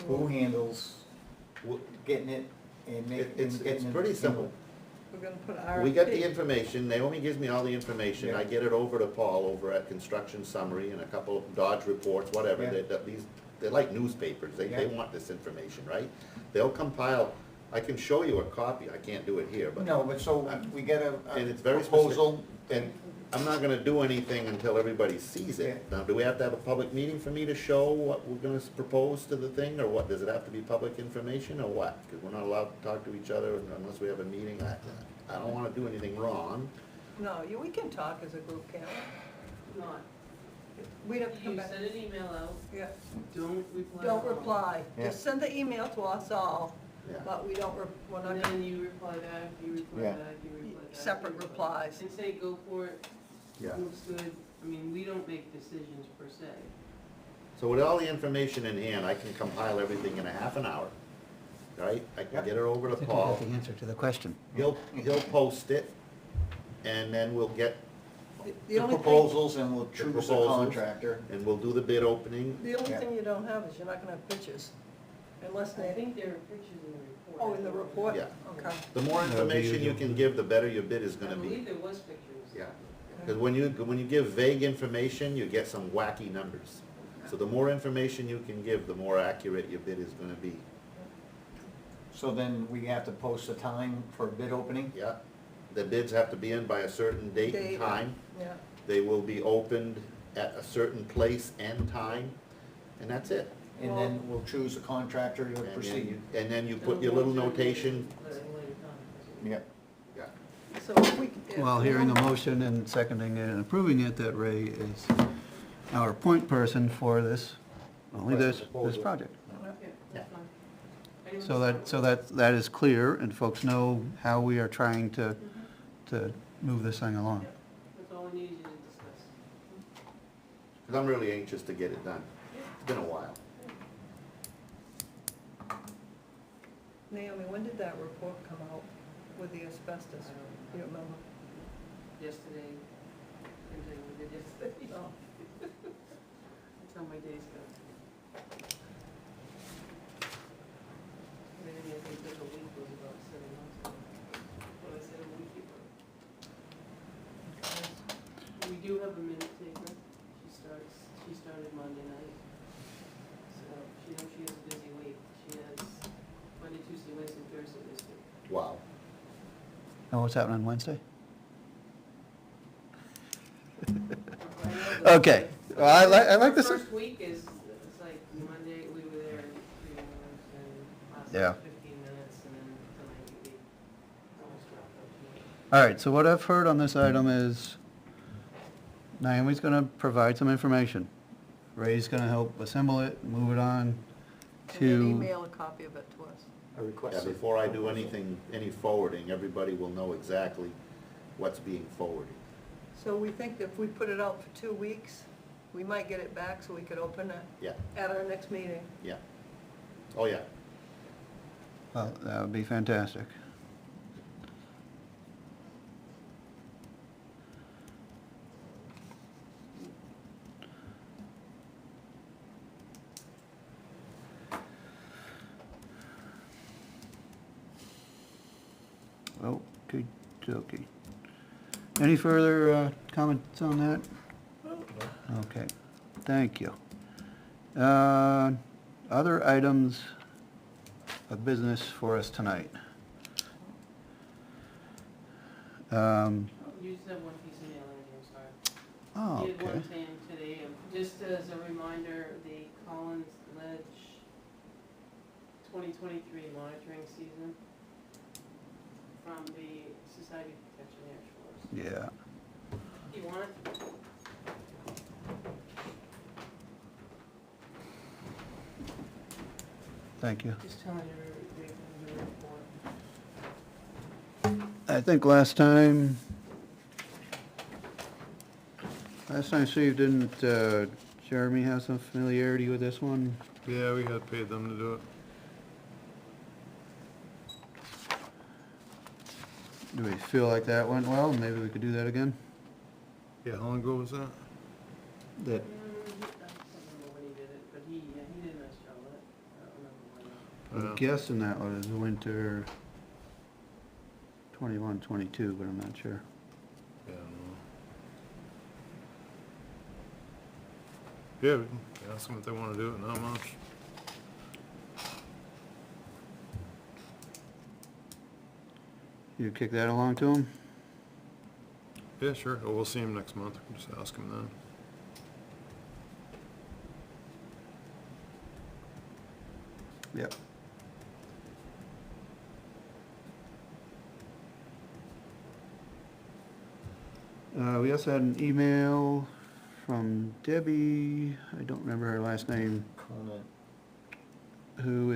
Who handles getting it and making, It's pretty simple. We're gonna put RFP. We get the information, Naomi gives me all the information, I Yeah. get it over to Paul over at Construction Summary and a couple of Dodge reports, whatever, Yeah. they're like newspapers, they Yeah. want this information, right? They'll compile, I can show you a copy, I can't do it here, but. No, but so we get a And it's very proposal. And I'm not gonna do anything until everybody sees it. Yeah. Now, do we have to have a public meeting for me to show what we're gonna propose to the thing, or what? Does it have to be public information, or what? Because we're not allowed to talk to each other unless we have a meeting. I don't wanna do anything wrong. No, we can talk as a group, can't we? Not. We'd have to come You back. send an email out, Yeah, don't reply. don't all. reply. Yeah. Just send the email to us all, Yeah. but we don't, we're not And gonna, then you reply back, you reply Yeah. back, you reply back. Separate you reply back. replies. And say, go for it, Yeah. looks good. I mean, we don't make decisions per se. So with all the information in hand, I can compile everything in a half an hour, right? I can Yep. get it over I to think I Paul. got the answer to the question. He'll post it, and then we'll get, the The only thing, proposals and we'll choose the proposals. contractor. and we'll do the bid opening. the only Yeah. thing you don't have is you're not gonna have pictures, unless I they, think there are pictures in the report. oh, in the report? Yeah. Okay. The more information you can give, the better your bid is I gonna be. believe there was pictures. Yeah, because when you give vague information, you get some wacky numbers. So the more information you can give, the more accurate your bid is gonna be. So then we have to post a time for a bid opening? Yeah, the bids have to be in by a certain date and Date. time. Yeah, They will be opened at a certain place and time, and that's it. And then we'll choose a contractor to And then proceed. and then you put your little notation, Yep. yeah. so if we. if Well, we hearing a don't- motion and seconding it and approving it, that Ray is our point person for this, only this project. So that is clear, and folks know how we are trying to move this thing along. That's all we need you to discuss. Because I'm really anxious to get it done. It's been a while. Naomi, when did that report come out with the asbestos? You remember? Yesterday, same thing we did yesterday. Oh. That's how my days go. Maybe I think that a week was about 7 months ago. What I said a week ago. We do have a minute taker. She started Monday night. So she knows she has a busy week. She has Monday, Tuesday, Wednesday, Thursday this week. Wow. Know what's happening on Wednesday? I know that Okay. Well, I like this. First week is, it's like Monday, we were there in 3 hours and last Yeah. 15 minutes and then tonight we almost dropped out. All right, so what I've heard on this item is Naomi's gonna provide some information. Ray's gonna help assemble it, move it on And then to, email a copy of it to us. A request. Yeah, before I do anything, any forwarding, everybody will know exactly what's being forwarded. So we think if we put it out for 2 weeks, we might get it back so we could open it Yeah, at our next meeting. yeah. Oh, yeah. well, that would be fantastic. Okay, okay. Any further comments on that? Okay, thank you. Other items of business for us tonight? You just have one piece of mail in here, sorry. Oh, You had okay. one thing today, just as a reminder, the Collins Ledge 2023 monitoring season from the Society of Protection Air Shores. Yeah. You want it? Thank you. Just telling you, your report. I think last time Steve, didn't Jeremy have some familiarity with this one? Yeah, we had paid them to do it. Do we feel like that went well? Maybe we could do that again? Yeah, how long ago was that? That, I don't remember when he did it, but he did a nice job with it. I don't remember when. I'm guessing that was winter 21, 22, but I'm not sure. Yeah, I don't know. Yeah, we can ask them if they wanna do it and how much. You kick that along to him? Yeah, sure. Oh, we'll see him next month. We'll just ask him then. Yep. We also had an email from Debbie, I don't remember her last name, Comment. who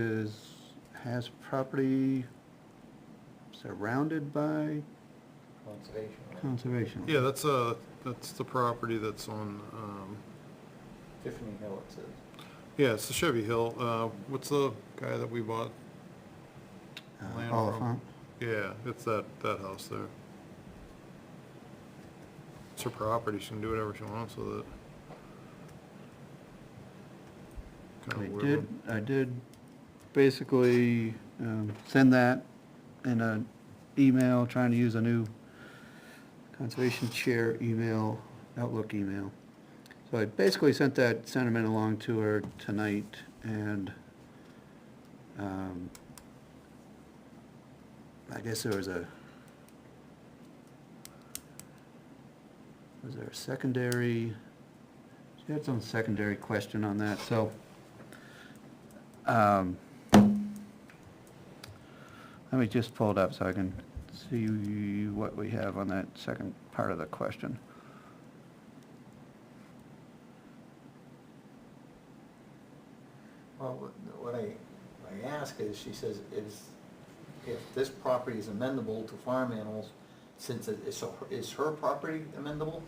has property surrounded by Conservation. right? conservation. Yeah, that's the property that's on, Tiffany Hill, it says. yeah, it's the Chevy Hill. What's the guy that we bought? land from? Oliphant. Yeah, it's that house there. It's her property. She can do whatever she wants with it. Kinda weird. I did basically send that in an email, trying to use a new conservation chair email, Outlook email. So I basically sent that sentiment along to her tonight, and I guess there was a secondary, she had some secondary question on that, so, let me just pull it up so I can see what we have on that second part of the question. Well, what I ask is, she says, if this property is amendable to farm animals, since is her property amendable?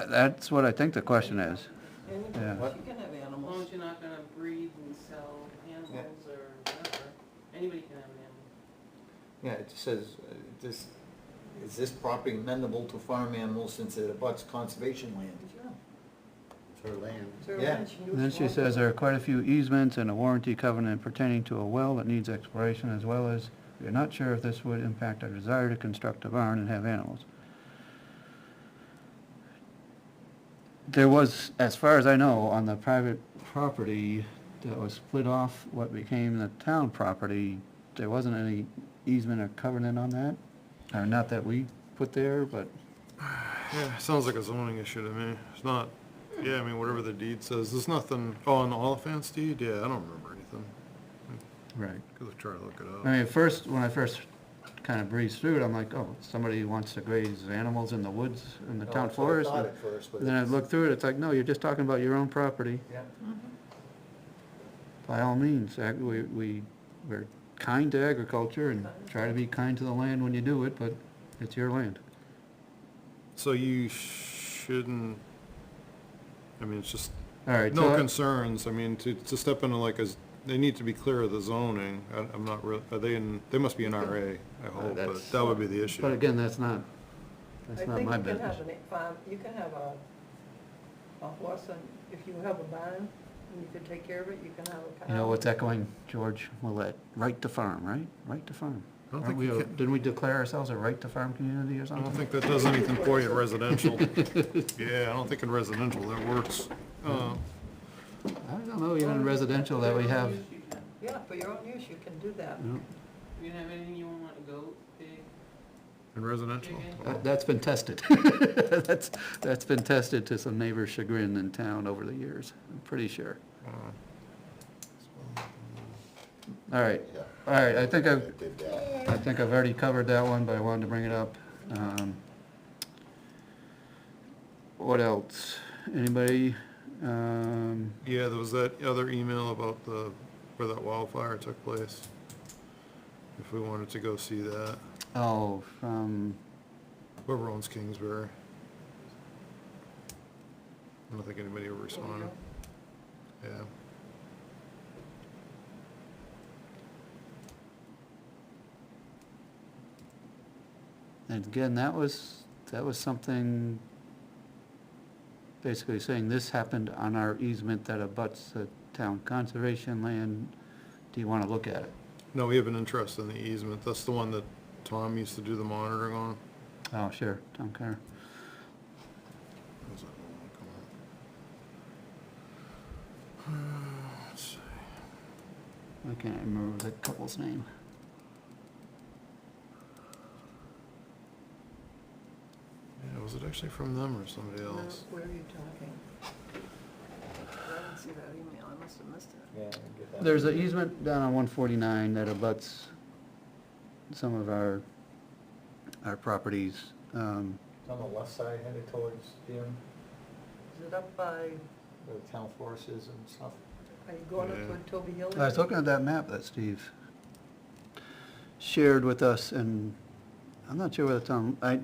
That's what I think the question is. Anybody, Yeah. you can have As long animals. as you're not gonna breed and sell animals or whatever, anybody can have an animal. Yeah, it says, is this property amendable to farm animals since it abuts conservation land? It's her land. Is there a Yeah. ranch in And then she Newfoundland? says there are quite a few easements and a warranty covenant pertaining to a well that needs exploration, as well as we're not sure if this would impact our desire to construct a barn and have animals. There was, as far as I know, on the private property that was split off what became the town property, there wasn't any easement or covenant on that, or not that we put there, but, Yeah, sounds like a zoning issue to me. It's not, yeah, I mean, whatever the deed says, there's nothing, oh, on the Oliphant's deed? Yeah, I don't remember anything. right. Could try to look it up. I mean, when I first kind of breezed through it, I'm like, oh, somebody wants to graze animals in the woods, in the No, town that's what I forest. thought and at first, but Then I it's- looked through it, it's like, no, you're just talking about your own property. Yeah. By all means, we're kind to agriculture and try to be kind to the land when you do it, but it's your land. So you shouldn't, I mean, it's just, All right, no so, concerns, I mean, to step into like they need to be clear of the zoning, I'm not real, are they in, they must be in RA, I hope, but that's- that would be the issue. but again, that's not I my think you can business. have farm, you can have a horse, and if you have a barn, and you can take care of it, you can have a cow. You know what's echoing, George Willett? Right to farm, right? Right to farm. I don't Aren't think you we can- Didn't we declare ourselves a right to farm community or I something? don't think that does anything for you in residential. Yeah, I don't think in residential that works. I don't know, even in residential that we have, Yeah, for your own use, you can do that. you know, You can have anything you want, a goat, pig, In residential? chicken. that's been tested. That's been tested to some neighbors' chagrin in town over the years, I'm pretty sure. All right, I think I've already covered that one, but I wanted to bring it up. What else? Anybody? Yeah, there was that other email about where that wildfire took place. If we wanted to go see that, Oh, from, whoever owns Kingsbury. I don't think anybody ever responded. Yeah. and again, that was something basically saying this happened on our easement that abuts the town conservation land. Do you want to look at it? No, we have an interest in the easement. That's the one that Tom used to do the monitoring on. Oh, sure, Tom Carr. How's that one come on? Let's see. I can't remember the couple's name. Yeah, was it actually from them or somebody No, else? where are you talking? I didn't see that email, I must have missed it. Yeah, I get that. There's an easement down on 149 that abuts some of our properties. It's on the west side headed towards Deer, Is it up by, where the town forest is and stuff. are you going up Yeah. toward Toby Hill? I was looking at that map that Steve shared with us, and I'm not sure whether it's on, I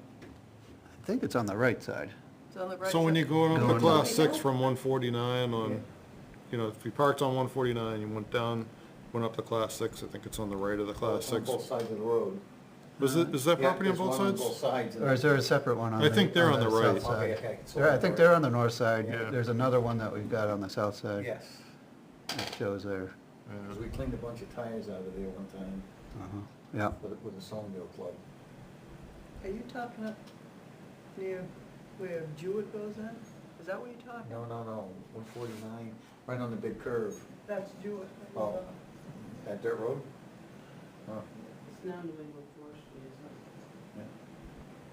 think it's on the right side. It's on the right So when side. you go up the Going- class 6 from 149 Yeah. on, you know, if you parked on 149, you went down, went up to class 6, I think it's on the right of the class On 6. both sides of the road. Is that Yeah, property on there's both one on sides? both sides. Or is there a separate one on I the? think they're on the right. south side? Okay, okay. so I think they're on the north side. Yeah. There's another one that we've got on the south side. Yes, That shows there. because we cleaned a bunch of tires out of there one time Yeah. with the Sawmill Club. Are you talking up near where Jewett goes in? Is that what you're talking? No, 149, right on the big curve. That's Jewett. Oh. That dirt road? Huh. It's now New England Forestry.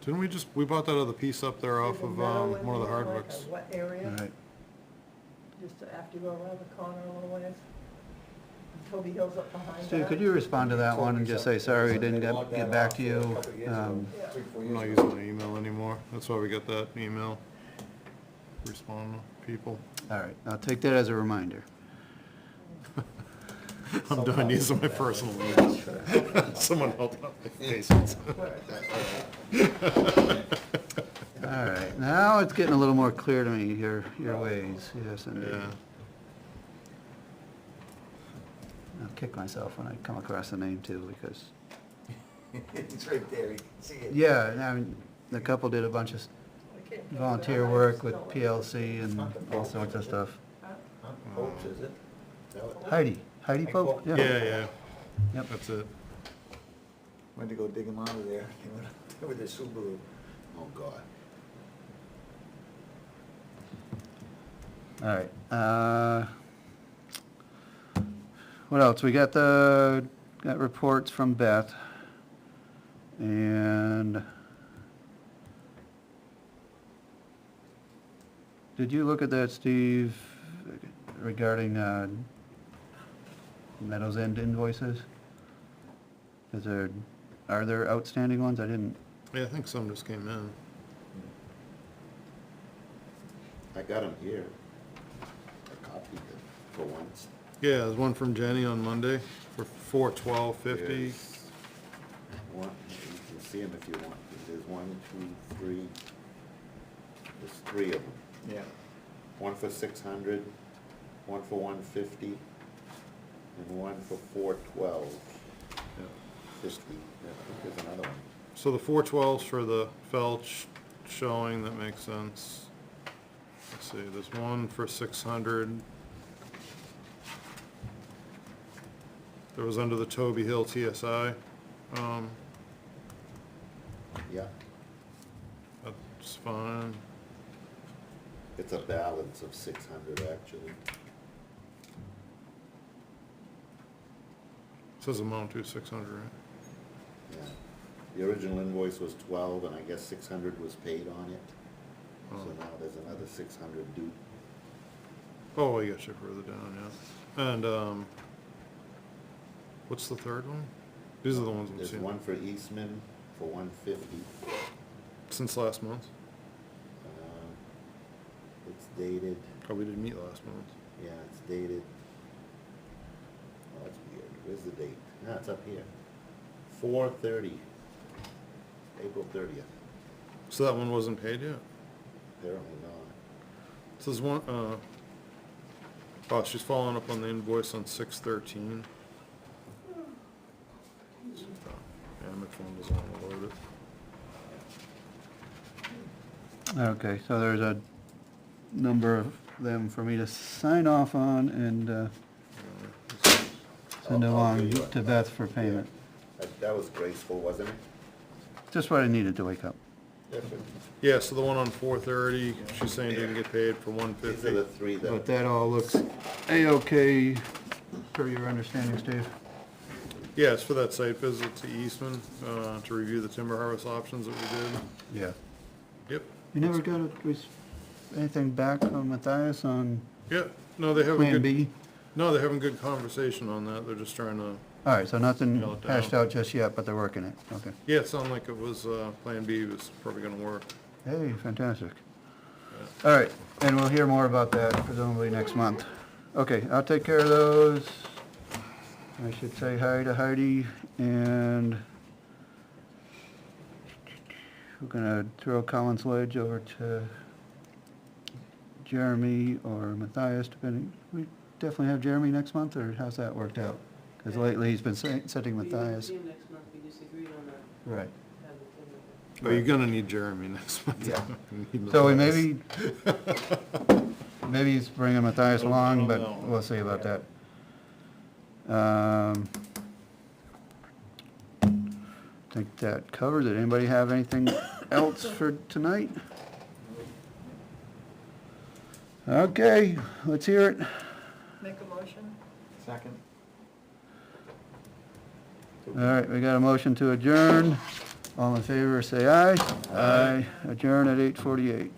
Didn't we bought that other piece up there off There's a of, meadow in one of the there, like hardwoods. a wet area, All right. just after you go around the corner a little ways. Toby Hill's up behind Steve, that. could you respond to that one and just say, sorry, we didn't get back to you? I'm not using the email anymore. That's why we got that email. Respond to people. All right, I'll take that as a reminder. I'm done using my personal email. Someone hold up my face. All right, now it's getting a little more clear to me, your ways, yes, indeed. Yeah. I'll kick myself when I come across the name too, because, It's right there, you can see it. yeah, I mean, the couple did a bunch of I can't think of volunteer it. work with PLC and all sorts of stuff. Huh? Folks, is it? Heidi Pope? Yeah, yeah. Yep. That's it. Went to go dig him out of there, with the Subaru. Oh, God. All right, what else? We got reports from Beth. And did you look at that, Steve, regarding, Meadows End invoices? Are there outstanding ones? I didn't, Yeah, I think some just came in. I got them here. I copied them for once. Yeah, there's one from Jenny on Monday for $412.50. There's one, you can see them if you want. There's 1, 2, 3. There's 3 of them. Yeah. One for 600, one for 150, and one for 412. This week, I think there's another one. So the 412's for the Felch showing, that makes sense. Let's see, there's one for 600. That was under the Toby Hill TSI. Yeah, That's fine. it's a balance of 600 actually. Says amount to 600, right? Yeah. The original invoice was 12, and I guess 600 was paid on it. So Oh. now there's another 600 due. Oh, I got you further down, yeah. And, what's the third one? These are the ones I'm There's seeing. one for Eastman for 150. Since last month? It's dated, Oh, we didn't meet last month. yeah, it's dated. Oh, that's weird. Where's the date? No, it's up here. 4/30, April 30th. So that one wasn't paid yet? Apparently not. Says one, oh, she's following up on the invoice on 6/13. Yeah, my phone doesn't want to load it. okay, so there's a number of them for me to sign off on and, send I'll along give you a- to Beth for payment. That was graceful, wasn't it? Just what I needed to wake up. Yeah, so the one on 4/30, she's saying didn't get paid for These are 150. the 3 that. But that all looks A-okay, per your understanding, Steve? Yeah, it's for that site visit to Eastman, to review the timber harvest options that we did. Yeah. Yep, You never got anything back from Matthias on yeah, no, they have a Plan good, B? no, they're having good conversation on that, they're just trying to, All right, so nothing Nail it down. hashed out just yet, but they're working it, okay. yeah, it sounded like it was, Plan B was probably gonna work. Hey, fantastic. All right, and we'll hear more about that presumably next month. Okay, I'll take care of those. I should say hi to Heidi, and we're gonna throw Collins Ledge over to Jeremy or Matthias, depending. We definitely have Jeremy next month, or how's that worked out? Because lately he's been setting Matthias. Next month, we disagreed on that. Right. Oh, you're gonna need Jeremy next month. Yeah. You need So we Matthias. maybe he's bringing Matthias along, but no. we'll see about that. I think that covers it. Anybody have anything else for tonight? Okay, let's hear it. Make a motion? Second. All right, we got a motion to adjourn. All in favor, say aye. Aye. Adjourn at 8:48.